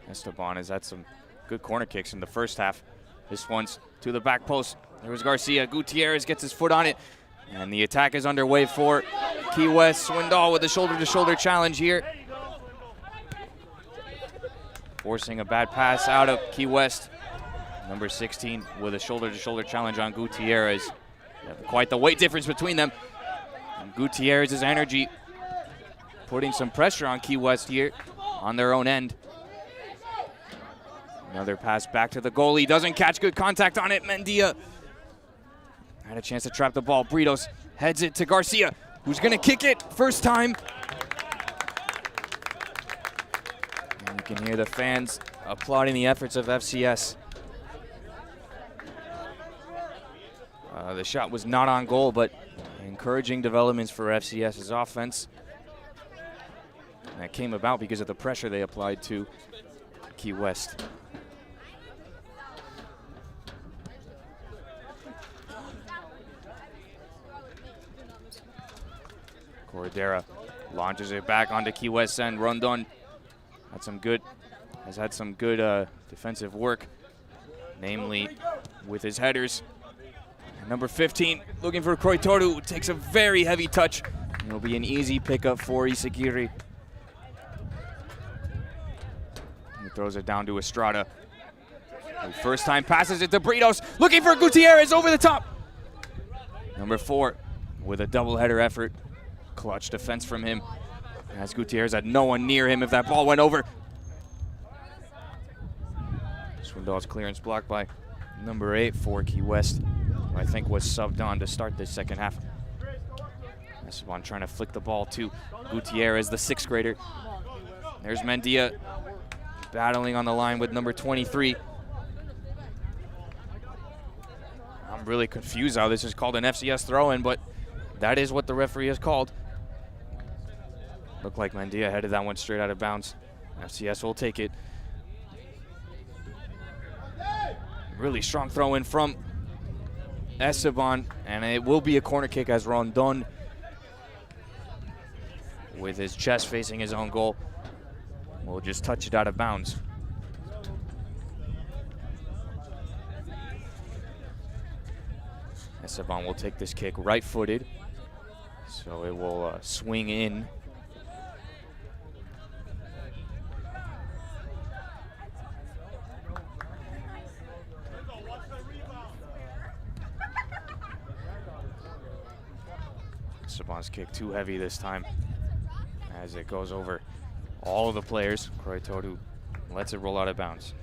Esteban has had some good corner kicks in the first half. This one's to the back post. There was Garcia. Gutierrez gets his foot on it. And the attack is underway for Key West. Swindoll with a shoulder-to-shoulder challenge here. Forcing a bad pass out of Key West. Number 16 with a shoulder-to-shoulder challenge on Gutierrez. Quite the weight difference between them. And Gutierrez's energy putting some pressure on Key West here on their own end. Another pass back to the goalie. Doesn't catch good contact on it. Mendia had a chance to trap the ball. Britos heads it to Garcia, who's going to kick it first time. And you can hear the fans applauding the efforts of FCS. The shot was not on goal, but encouraging developments for FCS's offense. And that came about because of the pressure they applied to Key West. Corredera launches it back onto Key West's end. Rondon has had some good defensive work, namely with his headers. And number 15 looking for Kroitoru, who takes a very heavy touch. It'll be an easy pickup for Isagiri. He throws it down to Estrada. And first time passes it to Britos, looking for Gutierrez over the top. Number 4 with a doubleheader effort. Clutch defense from him, as Gutierrez had no one near him if that ball went over. Swindoll's clearance blocked by number 8 for Key West, who I think was subbed on to start this second half. Esteban trying to flick the ball to Gutierrez, the 6th grader. There's Mendia battling on the line with number 23. I'm really confused how this is called an FCS throw-in, but that is what the referee has called. Looked like Mendia headed that one straight out of bounds. FCS will take it. Really strong throw in from Esteban, and it will be a corner kick as Rondon, with his chest facing his own goal, will just touch it out of bounds. Esteban will take this kick right-footed, so it will swing in. Esteban's kick too heavy this time as it goes over all of the players. Kroitoru lets it roll out of bounds.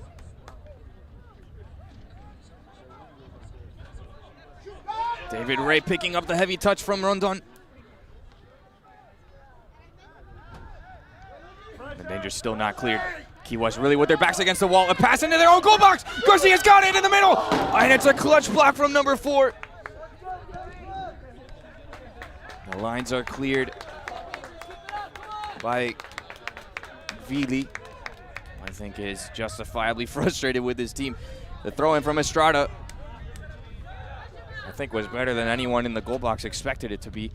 David Ray picking up the heavy touch from Rondon. The danger's still not cleared. Key West really with their backs against the wall. A pass into their own goal box. Garcia's got it in the middle. And it's a clutch block from number 4. The lines are cleared by Vili. I think is justifiably frustrated with his team. The throw in from Estrada, I think, was better than anyone in the goal box expected it to be.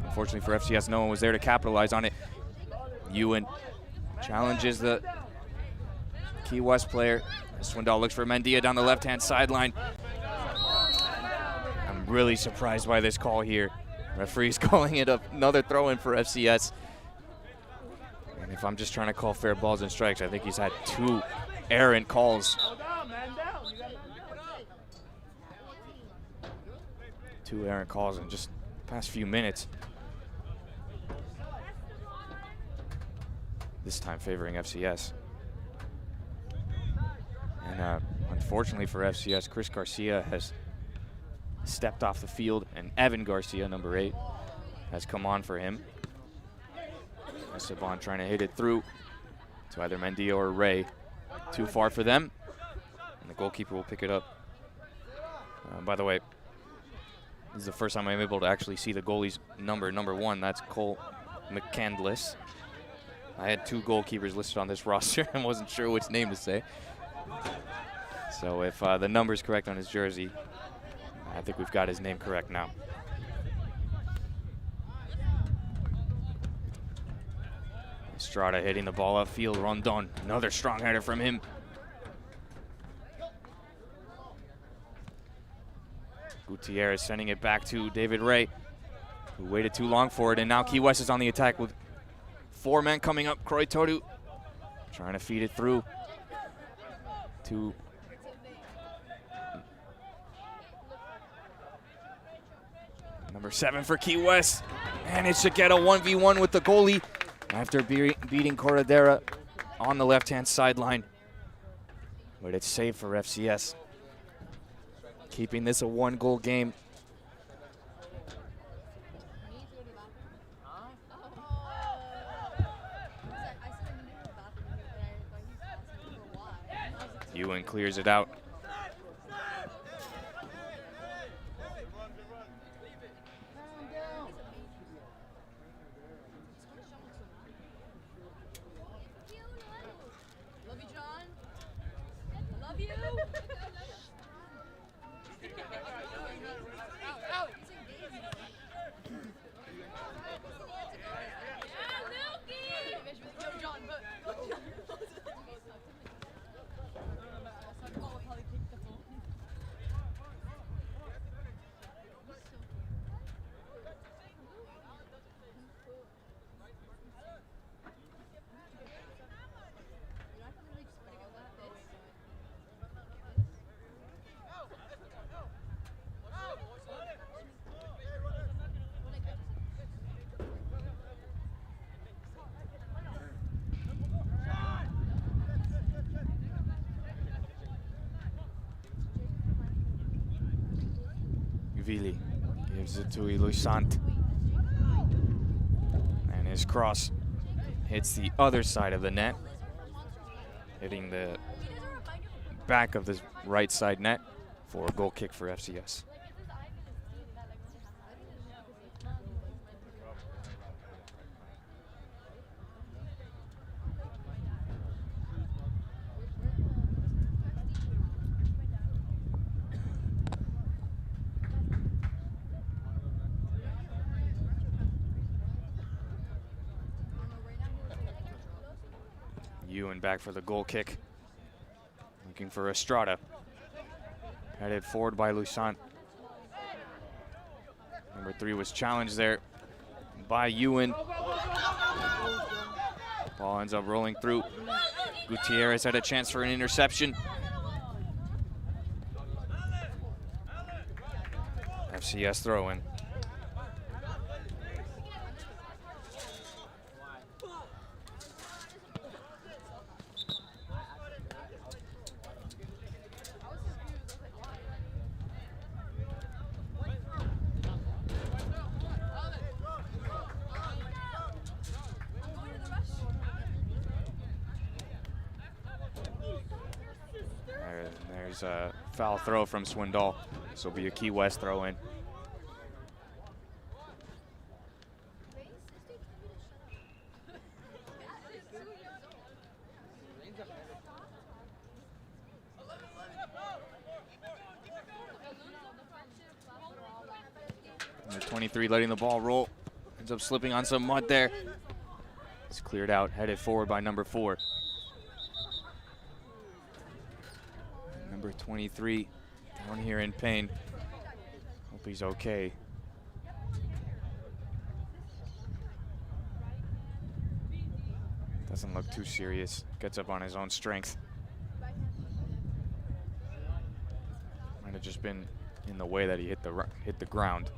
Unfortunately for FCS, no one was there to capitalize on it. Ewan challenges the Key West player. Swindoll looks for Mendia down the left-hand sideline. I'm really surprised by this call here. Referee's calling it another throw-in for FCS. And if I'm just trying to call fair balls and strikes, I think he's had 2 errant calls. 2 errant calls in just the past few minutes. This time favoring FCS. And unfortunately for FCS, Chris Garcia has stepped off the field, and Evan Garcia, number 8, has come on for him. Esteban trying to hit it through to either Mendia or Ray. Too far for them, and the goalkeeper will pick it up. By the way, this is the first time I'm able to actually see the goalie's number 1. That's Cole McCandless. I had 2 goalkeepers listed on this roster and wasn't sure which name to say. So if the number's correct on his jersey, I think we've got his name correct now. Estrada hitting the ball upfield. Rondon, another strong header from him. Gutierrez sending it back to David Ray, who waited too long for it, and now Key West is on the attack with 4 men coming up. Croy Todu trying to feed it through to number 7 for Key West. Managed to get a 1v1 with the goalie after beating Corredera on the left-hand sideline. But it's safe for FCS, keeping this a 1-goal game. Ewan clears it out. Love you, John. Love you. Vili gives it to Ilusant. And his cross hits the other side of the net, hitting the back of the right side net for a goal kick for FCS. Ewan back for the goal kick. Looking for Estrada. Headed forward by Lusant. Number 3 was challenged there by Ewan. Ball ends up rolling through. Gutierrez had a chance for an interception. FCS throw-in. There's a foul throw from Swindoll. This will be a Key West throw in. Number 23 letting the ball roll. Ends up slipping on some mud there. It's cleared out, headed forward by number 4. Number 23 down here in pain. Hope he's okay. Doesn't look too serious. Gets up on his own strength. Might have just been in the way that he hit the ground.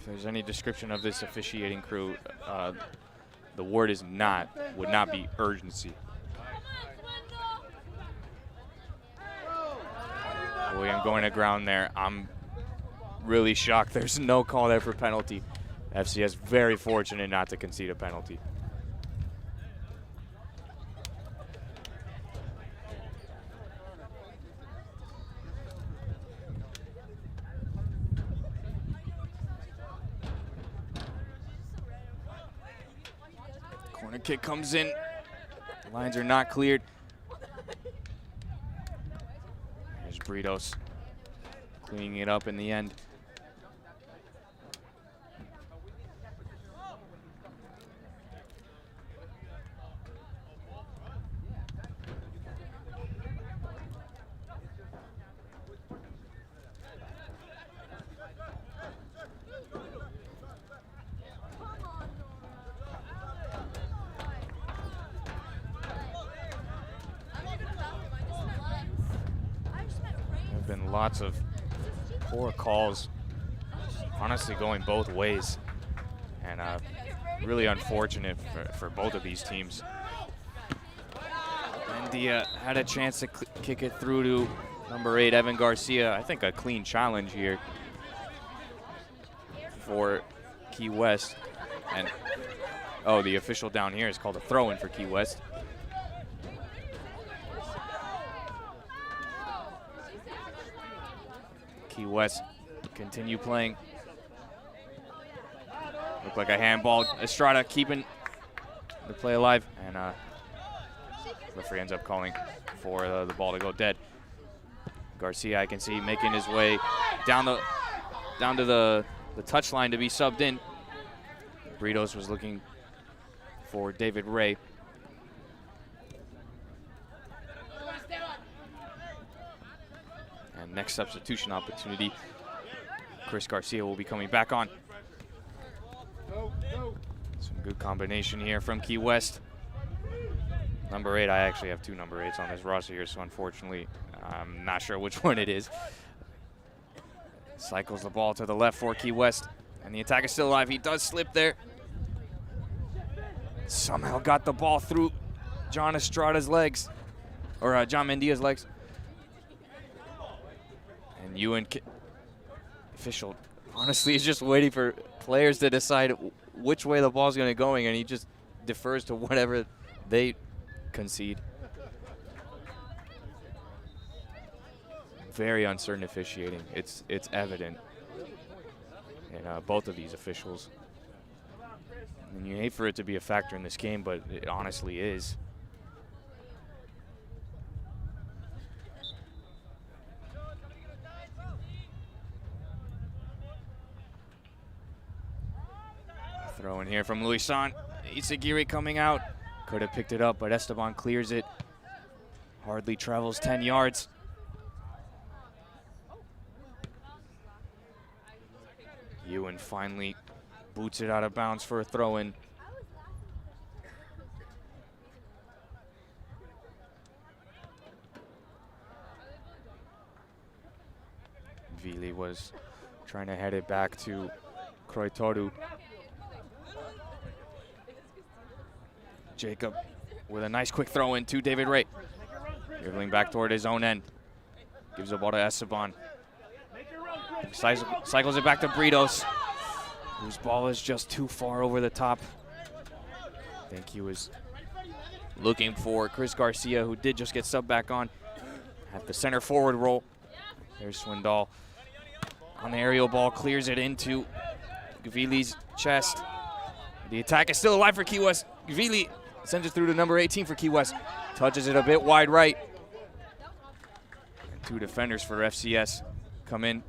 If there's any description of this officiating crew, the word would not be urgency. William going to ground there. I'm really shocked there's no call there for penalty. FCS very fortunate not to concede a penalty. Corner kick comes in. Lines are not cleared. There's Britos cleaning it up in the end. Lots of poor calls, honestly going both ways, and really unfortunate for both of these teams. Mendia had a chance to kick it through to number 8, Evan Garcia. I think a clean challenge here for Key West. And oh, the official down here is called a throw-in for Key West. Key West continue playing. Looked like a handball. Estrada keeping the play alive, and referee ends up calling for the ball to go dead. Garcia, I can see, making his way down to the touchline to be subbed in. Britos was looking for David Ray. And next substitution opportunity, Chris Garcia will be coming back on. Some good combination here from Key West. Number 8, I actually have 2 number 8s on this roster here, so unfortunately, I'm not sure which one it is. Cycles the ball to the left for Key West, and the attack is still alive. He does slip there. Somehow got the ball through John Estrada's legs, or John Mendia's legs. And Ewan, official, honestly is just waiting for players to decide which way the ball's going to go, and he just defers to whatever they concede. Very uncertain officiating. It's evident in both of these officials. And you hate for it to be a factor in this game, but it honestly is. Throw in here from Luisan. Isagiri coming out. Could have picked it up, but Esteban clears it. Hardly travels 10 yards. Ewan finally boots it out of bounds for a throw-in. Vili was trying to head it back to Kroitoru. Jacob with a nice quick throw in to David Ray. Dribbling back toward his own end. Gives the ball to Esteban. Cycles it back to Britos, whose ball is just too far over the top. I think he was looking for Chris Garcia, who did just get subbed back on at the center forward role. There's Swindoll on the aerial ball, clears it into Gavili's chest. The attack is still alive for Key West. Vili sends it through to number 18 for Key West. Touches it a bit wide right. And 2 defenders for FCS come in.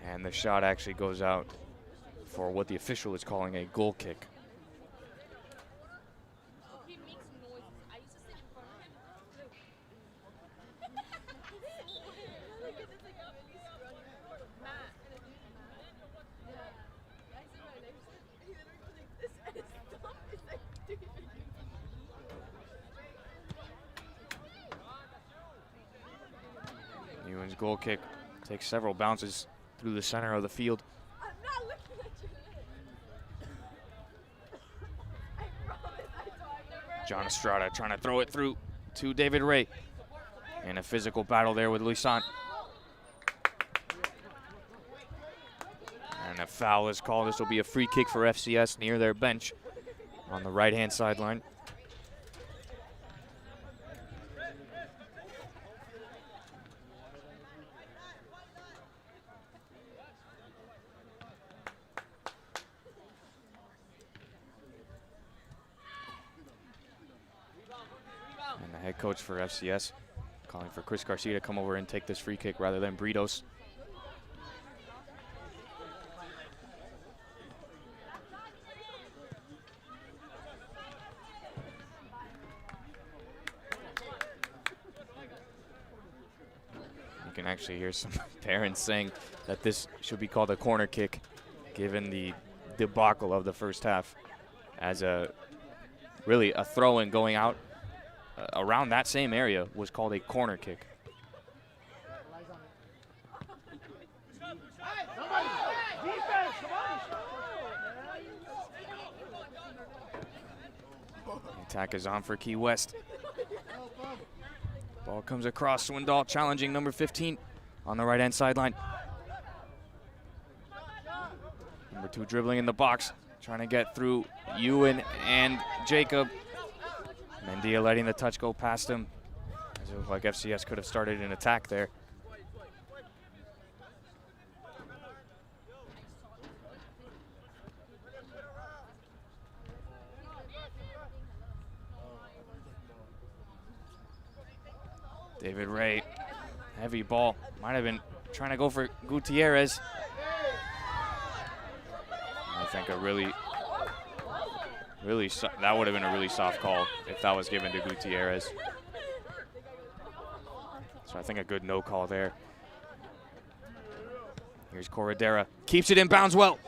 And the shot actually goes out for what the official is calling a goal kick. Ewan's goal kick takes several bounces through the center of the field. I'm not looking at you. I promise I John Estrada trying to throw it through to David Ray. In a physical battle there with Lisan. And a foul is called. This will be a free kick for FCS near their bench on the right-hand sideline. And the head coach for FCS calling for Chris Garcia to come over and take this free kick rather than Britos. You can actually hear some parents saying that this should be called a corner kick given the debacle of the first half, as really a throw-in going out around that same area was called a corner kick. The attack is on for Key West. Ball comes across. Swindoll challenging number 15 on the right-hand sideline. Number 2 dribbling in the box, trying to get through Ewan and Jacob. Mendia letting the touch go past him. It looked like FCS could have started an attack there. David Ray, heavy ball. Might have been trying to go for Gutierrez. I think that would have been a really soft call if that was given to Gutierrez. So I think a good no call there. Here's Corredera, keeps it in bounds well.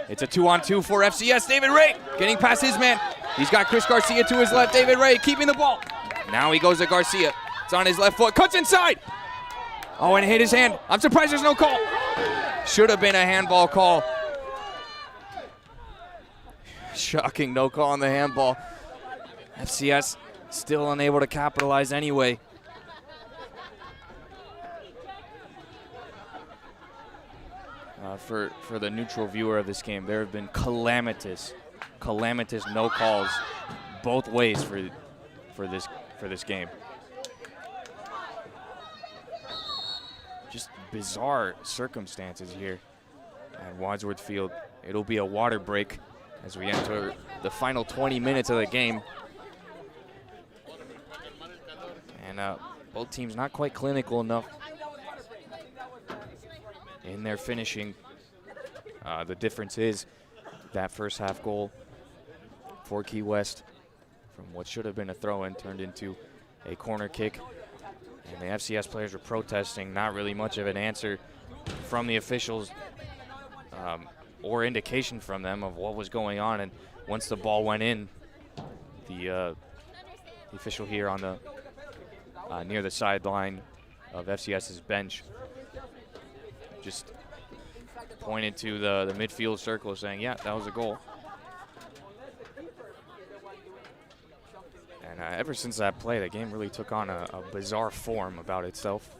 It's a 2-on-2 for FCS. David Ray getting past his man. He's got Chris Garcia to his left. David Ray keeping the ball. Now he goes to Garcia. It's on his left foot, cuts inside. Oh, and it hit his hand. I'm surprised there's no call. Should have been a handball call. Shocking no call on the handball. FCS still unable to capitalize anyway. For the neutral viewer of this game, there have been calamitous no calls both ways for this game. Just bizarre circumstances here at Wadsworth Field. It'll be a water break as we enter the final 20 minutes of the game. And both teams not quite clinical enough in their finishing. The difference is that first half goal for Key West from what should have been a throw-in turned into a corner kick. And the FCS players were protesting, not really much of an answer from the officials or indication from them of what was going on. And once the ball went in, the official here on the near the sideline of FCS's bench just pointed to the midfield circle saying, yeah, that was a goal. And ever since that play, the game really took on a bizarre form about itself.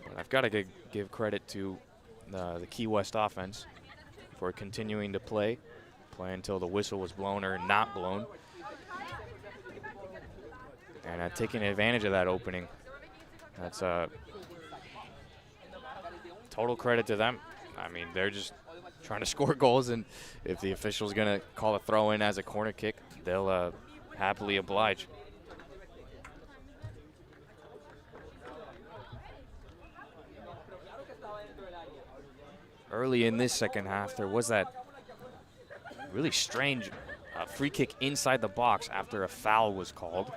But I've got to give credit to the Key West offense for continuing to play until the whistle was blown or not blown. And taking advantage of that opening. That's total credit to them. I mean, they're just trying to score goals, and if the official's going to call a throw-in as a corner kick, they'll happily oblige. Early in this second half, there was that really strange free kick inside the box after a foul was called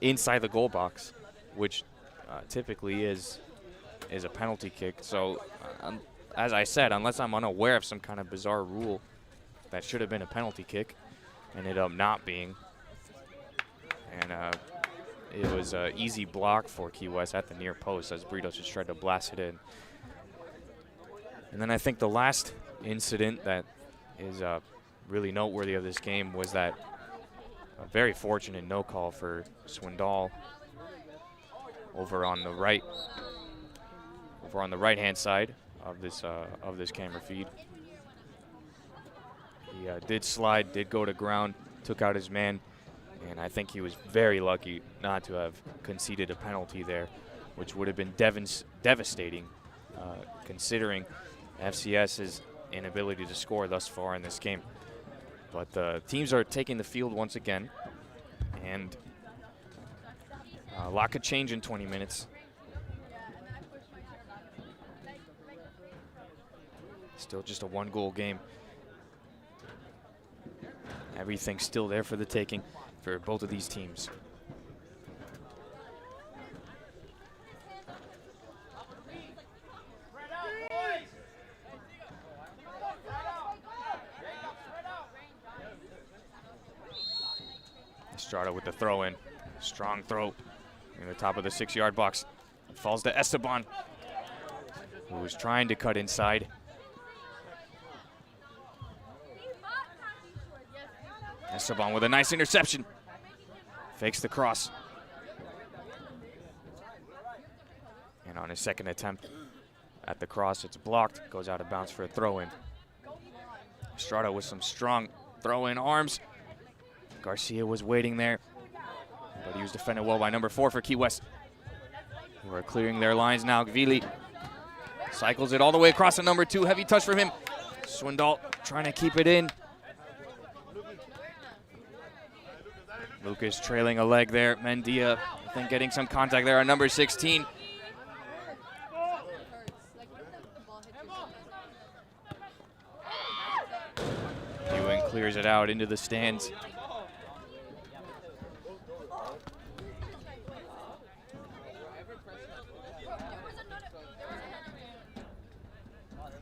inside the goal box, which typically is a penalty kick. So, as I said, unless I'm unaware of some kind of bizarre rule that should have been a penalty kick, ended up not being. And it was an easy block for Key West at the near post as Britos just tried to blast it in. And then I think the last incident that is really noteworthy of this game was that a very fortunate no call for Swindoll over on the right-hand side of this camera feed. He did slide, did go to ground, took out his man, and I think he was very lucky not to have conceded a penalty there, which would have been devastating considering FCS's inability to score thus far in this game. But the teams are taking the field once again, and a lot could change in 20 minutes. Still just a one-goal game. Everything's still there for the taking for both of these teams. Estrada with the throw-in. Strong throw in the top of the 6-yard box. It falls to Esteban, who was trying to cut inside. Esteban with a nice interception. Fakes the cross. And on his second attempt at the cross, it's blocked. Goes out of bounds for a throw-in. Estrada with some strong throw-in arms. Garcia was waiting there, but he was defended well by number 4 for Key West, who are clearing their lines now. Gvili cycles it all the way across to number 2. Heavy touch from him. Swindoll trying to keep it in. Lucas trailing a leg there. Mendia, I think, getting some contact there on number 16. Ewing clears it out into the stands.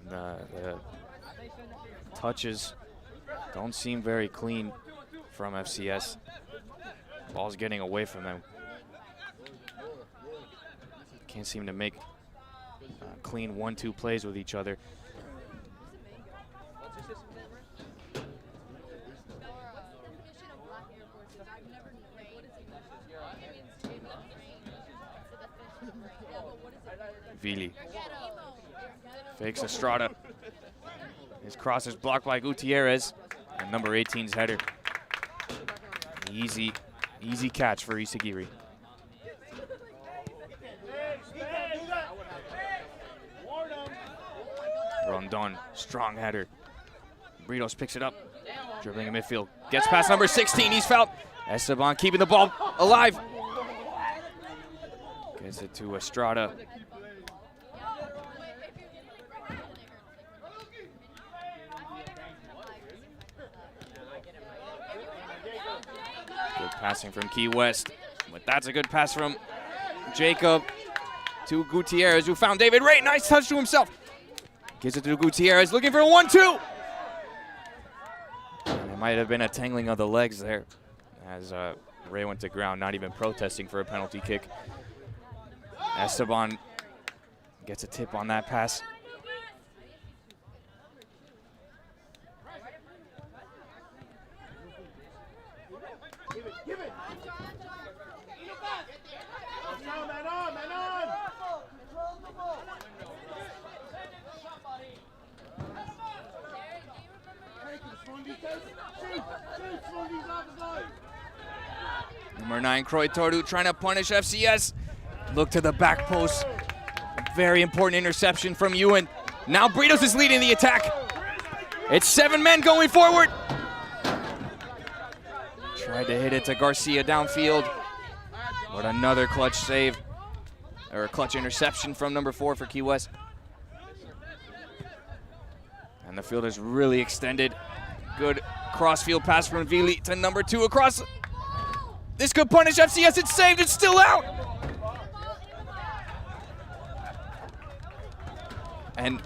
The touches don't seem very clean from FCS. Ball's getting away from them. Can't seem to make clean 1-2 plays with each other. Vili fakes Estrada. His cross is blocked by Gutierrez, and number 18's header. Easy catch for Isagiri. Rondon, strong header. Britos picks it up, dribbling in midfield. Gets past number 16, he's fouled. Esteban keeping the ball alive. Gets it to Estrada. Good passing from Key West, but that's a good pass from Jacob to Gutierrez, who found David Ray. Nice touch to himself. Gives it to Gutierrez, looking for a 1-2. And it might have been a tangling of the legs there as Ray went to ground, not even protesting for a penalty kick. Esteban gets a tip on that pass. Number 9, Croy Tordu trying to punish FCS. Look to the back post. Very important interception from Ewan. Now Britos is leading the attack. It's 7 men going forward. Tried to hit it to Garcia downfield, but another clutch save, or a clutch interception from number 4 for Key West. And the field is really extended. Good crossfield pass from Vili to number 2 across. This could punish FCS. It's saved. It's still out. And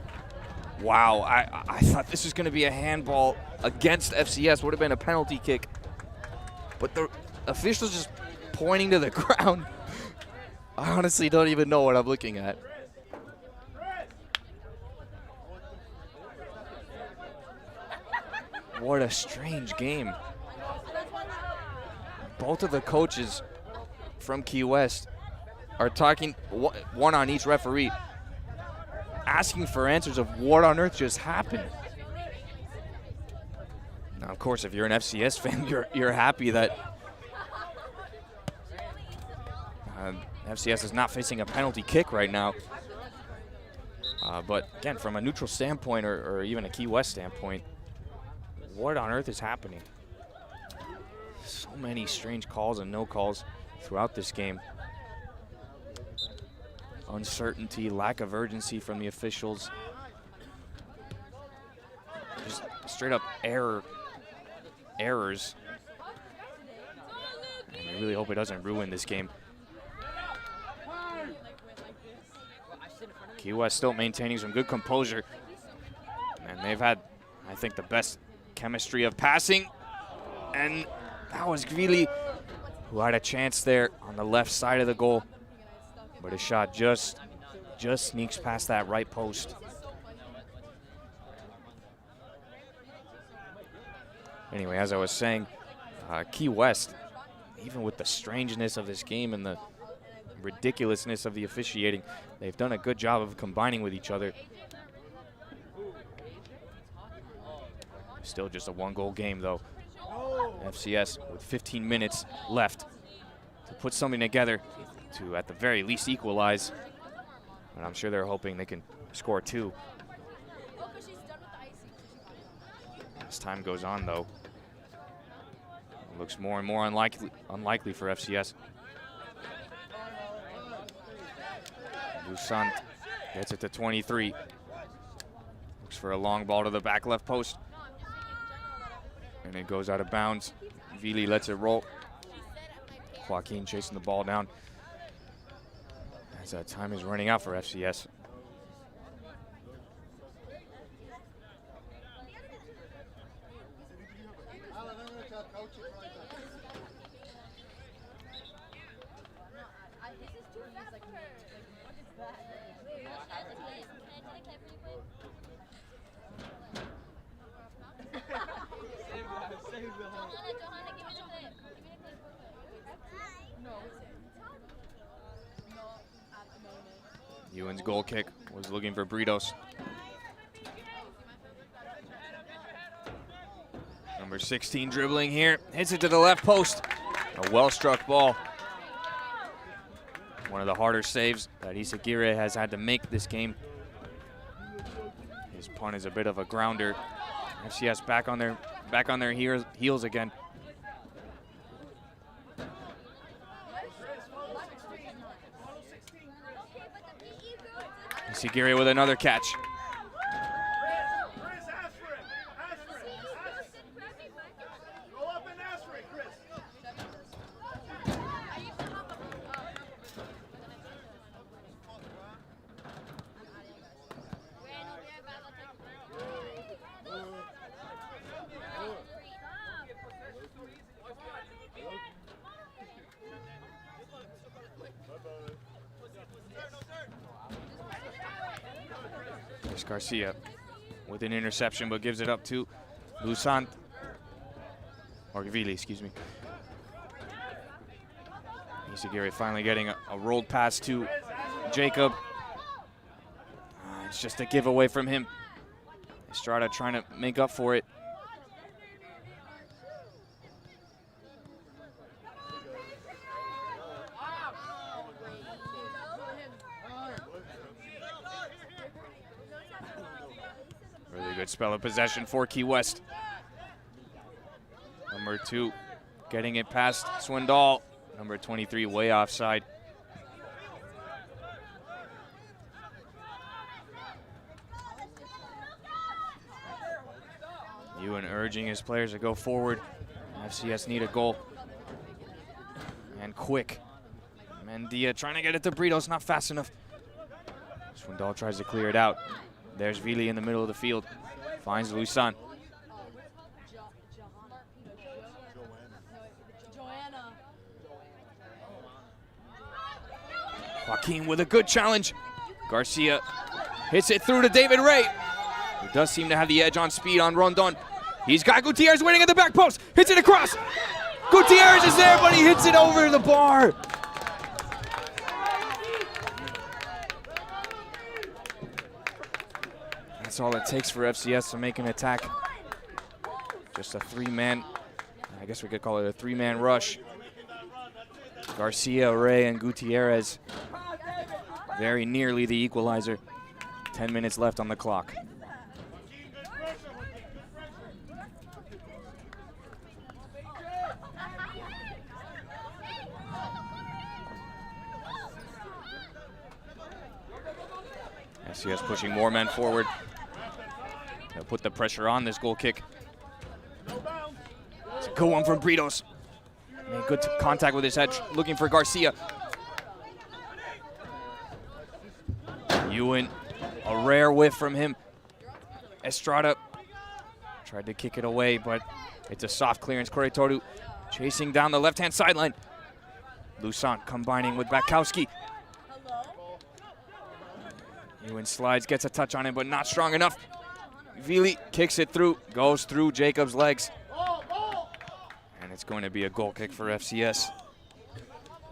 wow, I thought this was going to be a handball against FCS. Would have been a penalty kick. But the official's just pointing to the ground. I honestly don't even know what I'm looking at. What a strange game. Both of the coaches from Key West are talking, one on each referee, asking for answers of what on earth just happened. Now, of course, if you're an FCS fan, you're happy that FCS is not facing a penalty kick right now. But again, from a neutral standpoint or even a Key West standpoint, what on earth is happening? So many strange calls and no calls throughout this game. Uncertainty, lack of urgency from the officials. Just straight up errors. And I really hope it doesn't ruin this game. Key West still maintaining some good composure. And they've had, I think, the best chemistry of passing. And that was Gvili, who had a chance there on the left side of the goal. But his shot just sneaks past that right post. Anyway, as I was saying, Key West, even with the strangeness of this game and the ridiculousness of the officiating, they've done a good job of combining with each other. Still just a 1-goal game, though. FCS with 15 minutes left to put something together to, at the very least, equalize. And I'm sure they're hoping they can score 2. As time goes on, though, it looks more and more unlikely for FCS. Lusant gets it to 23. Looks for a long ball to the back left post. And it goes out of bounds. Vili lets it roll. Joaquin chasing the ball down as time is running out for FCS. Ewan's goal kick was looking for Britos. Number 16 dribbling here, hits it to the left post. A well-struck ball. One of the harder saves that Isagire has had to make this game. His punt is a bit of a grounder. FCS back on their heels again. Isagire with another catch. Garcia with an interception, but gives it up to Lusant, or Gvili, excuse me. Isagire finally getting a rolled pass to Jacob. It's just a giveaway from him. Estrada trying to make up for it. Good spell of possession for Key West. Number 2 getting it past Swindoll. Number 23 way offside. Ewan urging his players to go forward. FCS need a goal. And quick. Mendia trying to get it to Brito. It's not fast enough. Swindoll tries to clear it out. There's Vili in the middle of the field. Finds Lusan. Joaquin with a good challenge. Garcia hits it through to David Ray, who does seem to have the edge on speed on Rondon. He's got Gutierrez waiting at the back post. Hits it across. Gutierrez is there, but he hits it over the bar. That's all it takes for FCS to make an attack. Just a 3-man, I guess we could call it a 3-man rush. Garcia, Ray, and Gutierrez very nearly the equalizer. 10 minutes left on the clock. FCS pushing more men forward. They'll put the pressure on this goal kick. It's a good one from Britos. Made good contact with his head, looking for Garcia. Ewan, a rare whiff from him. Estrada tried to kick it away, but it's a soft clearance. Corey Toru chasing down the left-hand sideline. Lusan combining with Bakowski. Ewan slides, gets a touch on him, but not strong enough. Vili kicks it through, goes through Jacob's legs. And it's going to be a goal kick for FCS.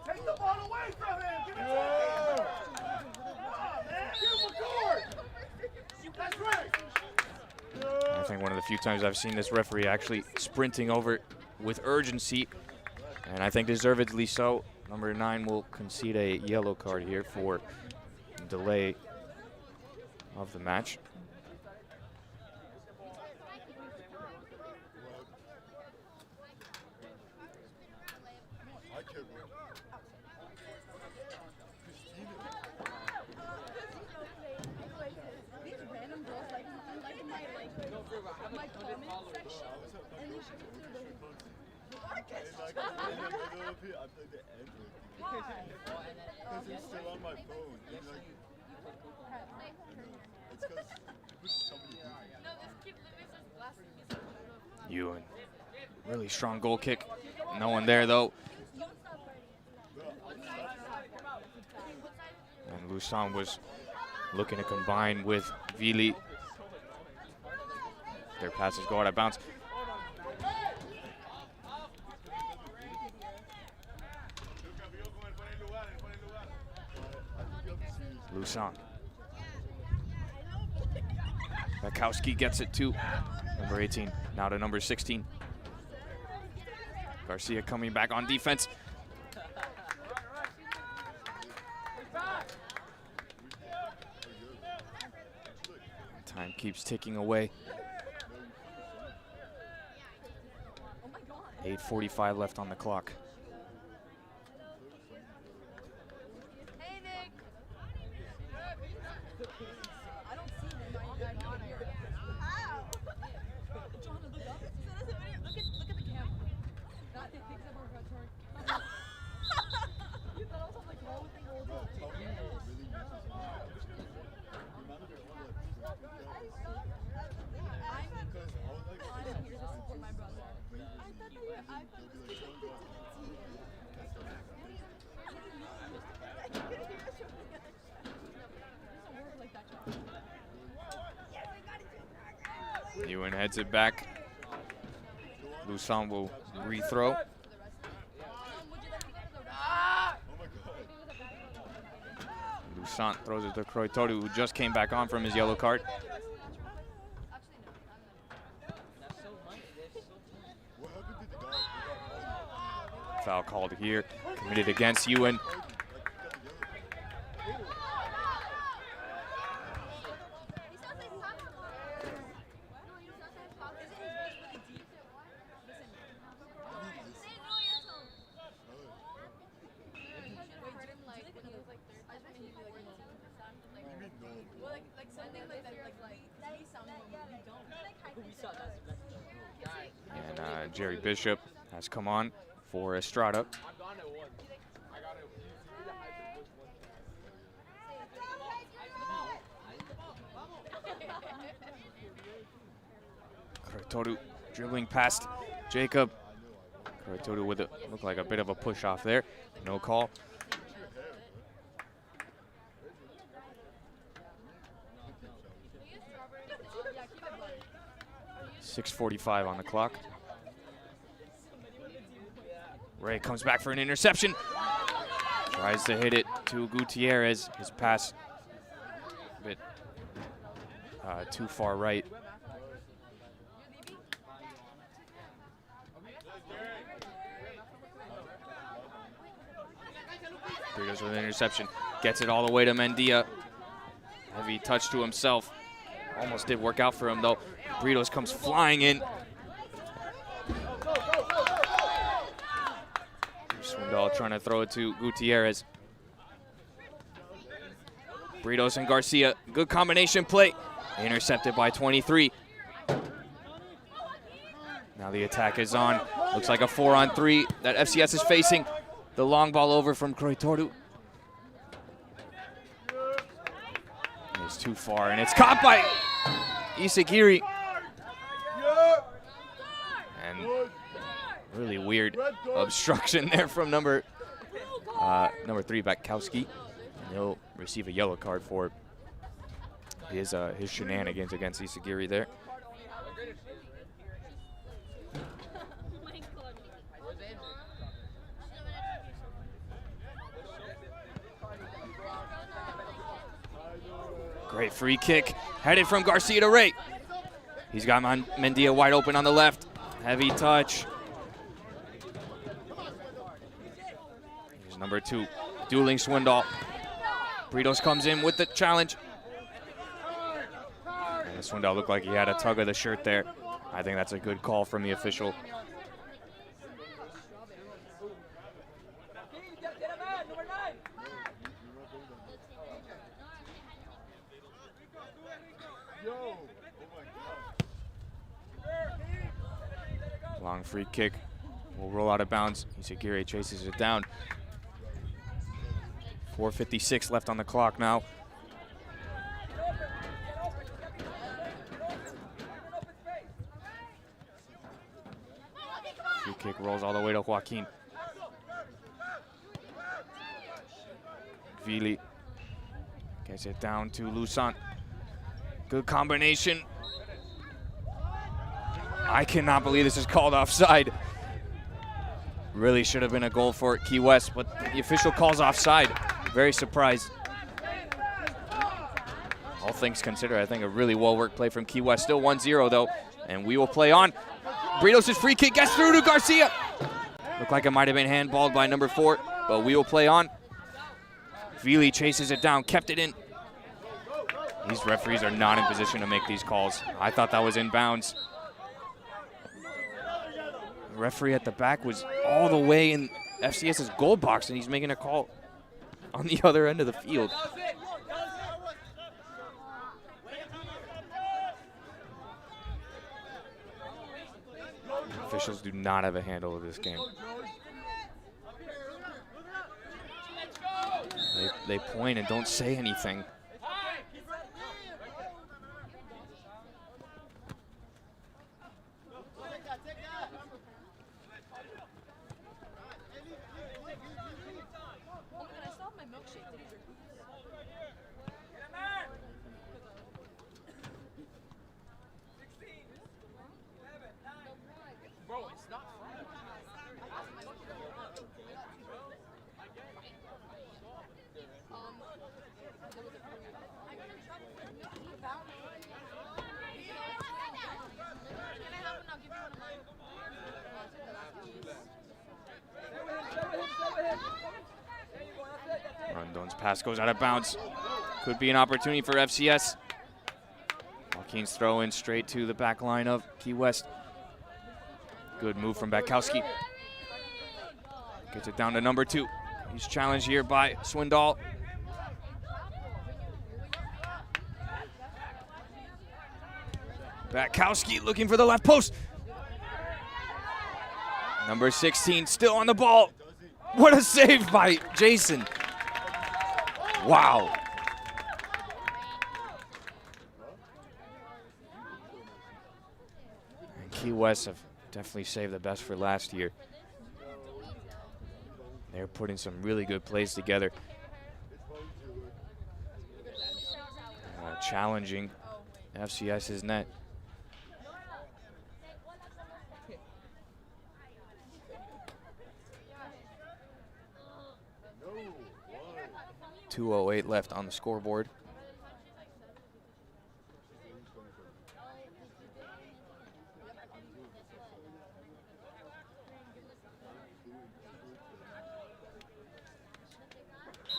Take the ball away from him. Give it to him. That's right. I think one of the few times I've seen this referee actually sprinting over with urgency, and I think deservedly so. Number 9 will concede a yellow card here for delay of the match. Ewan, really strong goal kick. No one there though. And Lusan was looking to combine with Vili. Their passes go out of bounds. Lusan. Bakowski gets it to number 18, now to number 16. Garcia coming back on defense. Time keeps ticking away. 8:45 left on the clock. Ewan heads it back. Lusan will rethrow. Lusan throws it to Croy Toru, who just came back on from his yellow card. Foul called here, committed against Ewan. like something like that, like we sound normal, we don't. And Jerry Bishop has come on for Estrada. Kuritoru dribbling past Jacob. Kuritoru with it looked like a bit of a push off there. No call. .6:45 on the clock. Ray comes back for an interception. Tries to hit it to Gutierrez. His pass a bit too far right. Britos with an interception. Gets it all the way to Mendia. Heavy touch to himself. Almost did work out for him though. Britos comes flying in. Swindoll trying to throw it to Gutierrez. Britos and Garcia, good combination play. Intercepted by 23. Now the attack is on. Looks like a 4-on-3 that FCS is facing. The long ball over from Kuritoru. It's too far, and it's caught by Isagiri. And really weird obstruction there from number 3, Batkowski. And he'll receive a yellow card for his shenanigans against Isagiri there. Great free kick, headed from Garcia to Ray. He's got Mendia wide open on the left. Heavy touch. Here's number 2, dueling Swindoll. Britos comes in with the challenge. And Swindoll looked like he had a tug of the shirt there. I think that's a good call from the official. Long free kick will roll out of bounds. Isagiri chases it down. 4:56 left on the clock now. Free kick rolls all the way to Joaquin. Vili gets it down to Lusant. Good combination. I cannot believe this is called offside. Really should have been a goal for Key West, but the official calls offside. Very surprised. All things considered, I think a really well-worked play from Key West. Still 1-0 though, and we will play on. Britos' free kick gets through to Garcia. Looked like it might have been handballed by number 4, but we will play on. Vili chases it down, kept it in. These referees are not in position to make these calls. I thought that was in bounds. The referee at the back was all the way in FCS's goal box, and he's making a call on the other end of the field. Officials do not have a handle of this game. They point and don't say anything. Rondon's pass goes out of bounds. Could be an opportunity for FCS. Joaquin's throw in straight to the back line of Key West. Good move from Batkowski. Gets it down to number 2. He's challenged here by Swindoll. Batkowski looking for the left post. Number 16 still on the ball. What a save by Jason. Wow. And Key West have definitely saved the best for last year. They're putting some really good plays together. Challenging FCS's net. .208 left on the scoreboard.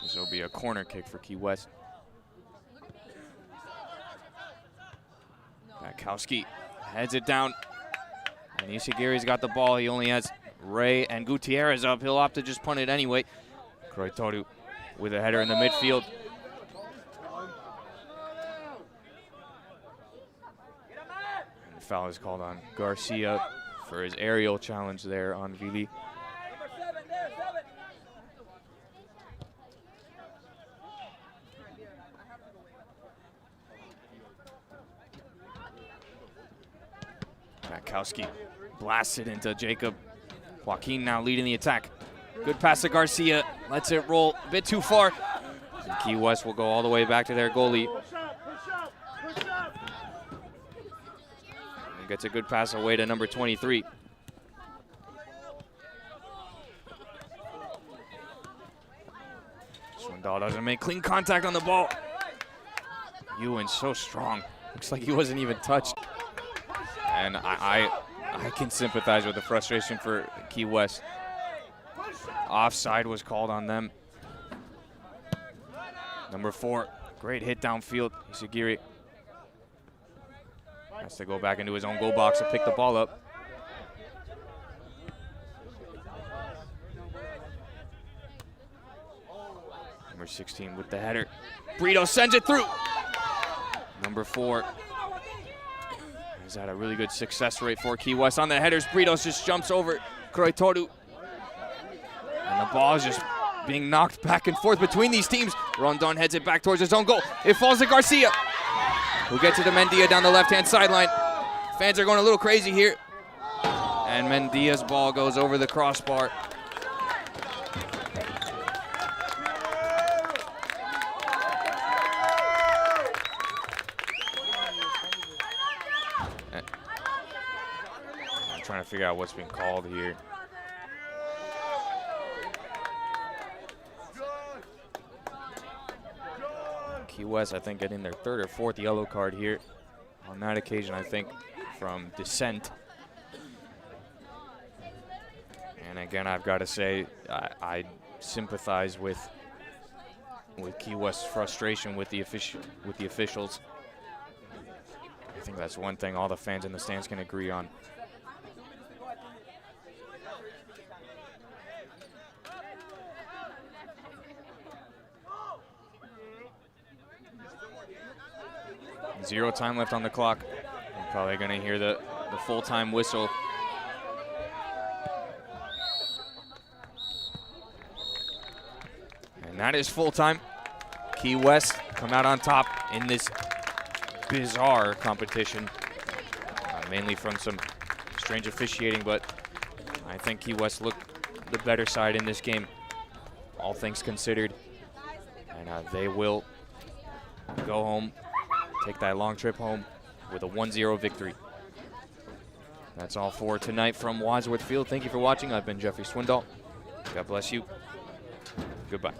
This will be a corner kick for Key West. Batkowski heads it down. And Isagiri's got the ball. He only has Ray and Gutierrez up. He'll opt to just punt it anyway. Kroitoru with a header in the midfield. And the foul is called on Garcia for his aerial challenge there on Vili. Batkowski blasts it into Jacob. Joaquin now leading the attack. Good pass to Garcia. Lets it roll a bit too far. And Key West will go all the way back to their goalie. And gets a good pass away to number 23. Swindoll doesn't make clean contact on the ball. Ewan's so strong. Looks like he wasn't even touched. And I can sympathize with the frustration for Key West. Offside was called on them. Number 4, great hit downfield. Isagiri has to go back into his own goal box to pick the ball up. Number 16 with the header. Brito sends it through. Number 4 has had a really good success rate for Key West on the headers. Britos just jumps over Kroitoru. And the ball is just being knocked back and forth between these teams. Rondon heads it back towards his own goal. It falls to Garcia, who gets it to Mendia down the left-hand sideline. Fans are going a little crazy here. And Mendia's ball goes over the crossbar. I'm trying to figure out what's being called here. Key West, I think, getting their 3rd or 4th yellow card here. On that occasion, I think, from dissent. And again, I've got to say, I sympathize with Key West's frustration with the officials. I think that's one thing all the fans in the stands can agree on. Zero time left on the clock. We're probably going to hear the full-time whistle. And that is full time. Key West come out on top in this bizarre competition, mainly from some strange officiating, but I think Key West looked the better side in this game, all things considered. And they will go home, take that long trip home with a 1-0 victory. That's all for tonight from Wadsworth Field. Thank you for watching. I've been Jeffrey Swindoll. God bless you. Goodbye.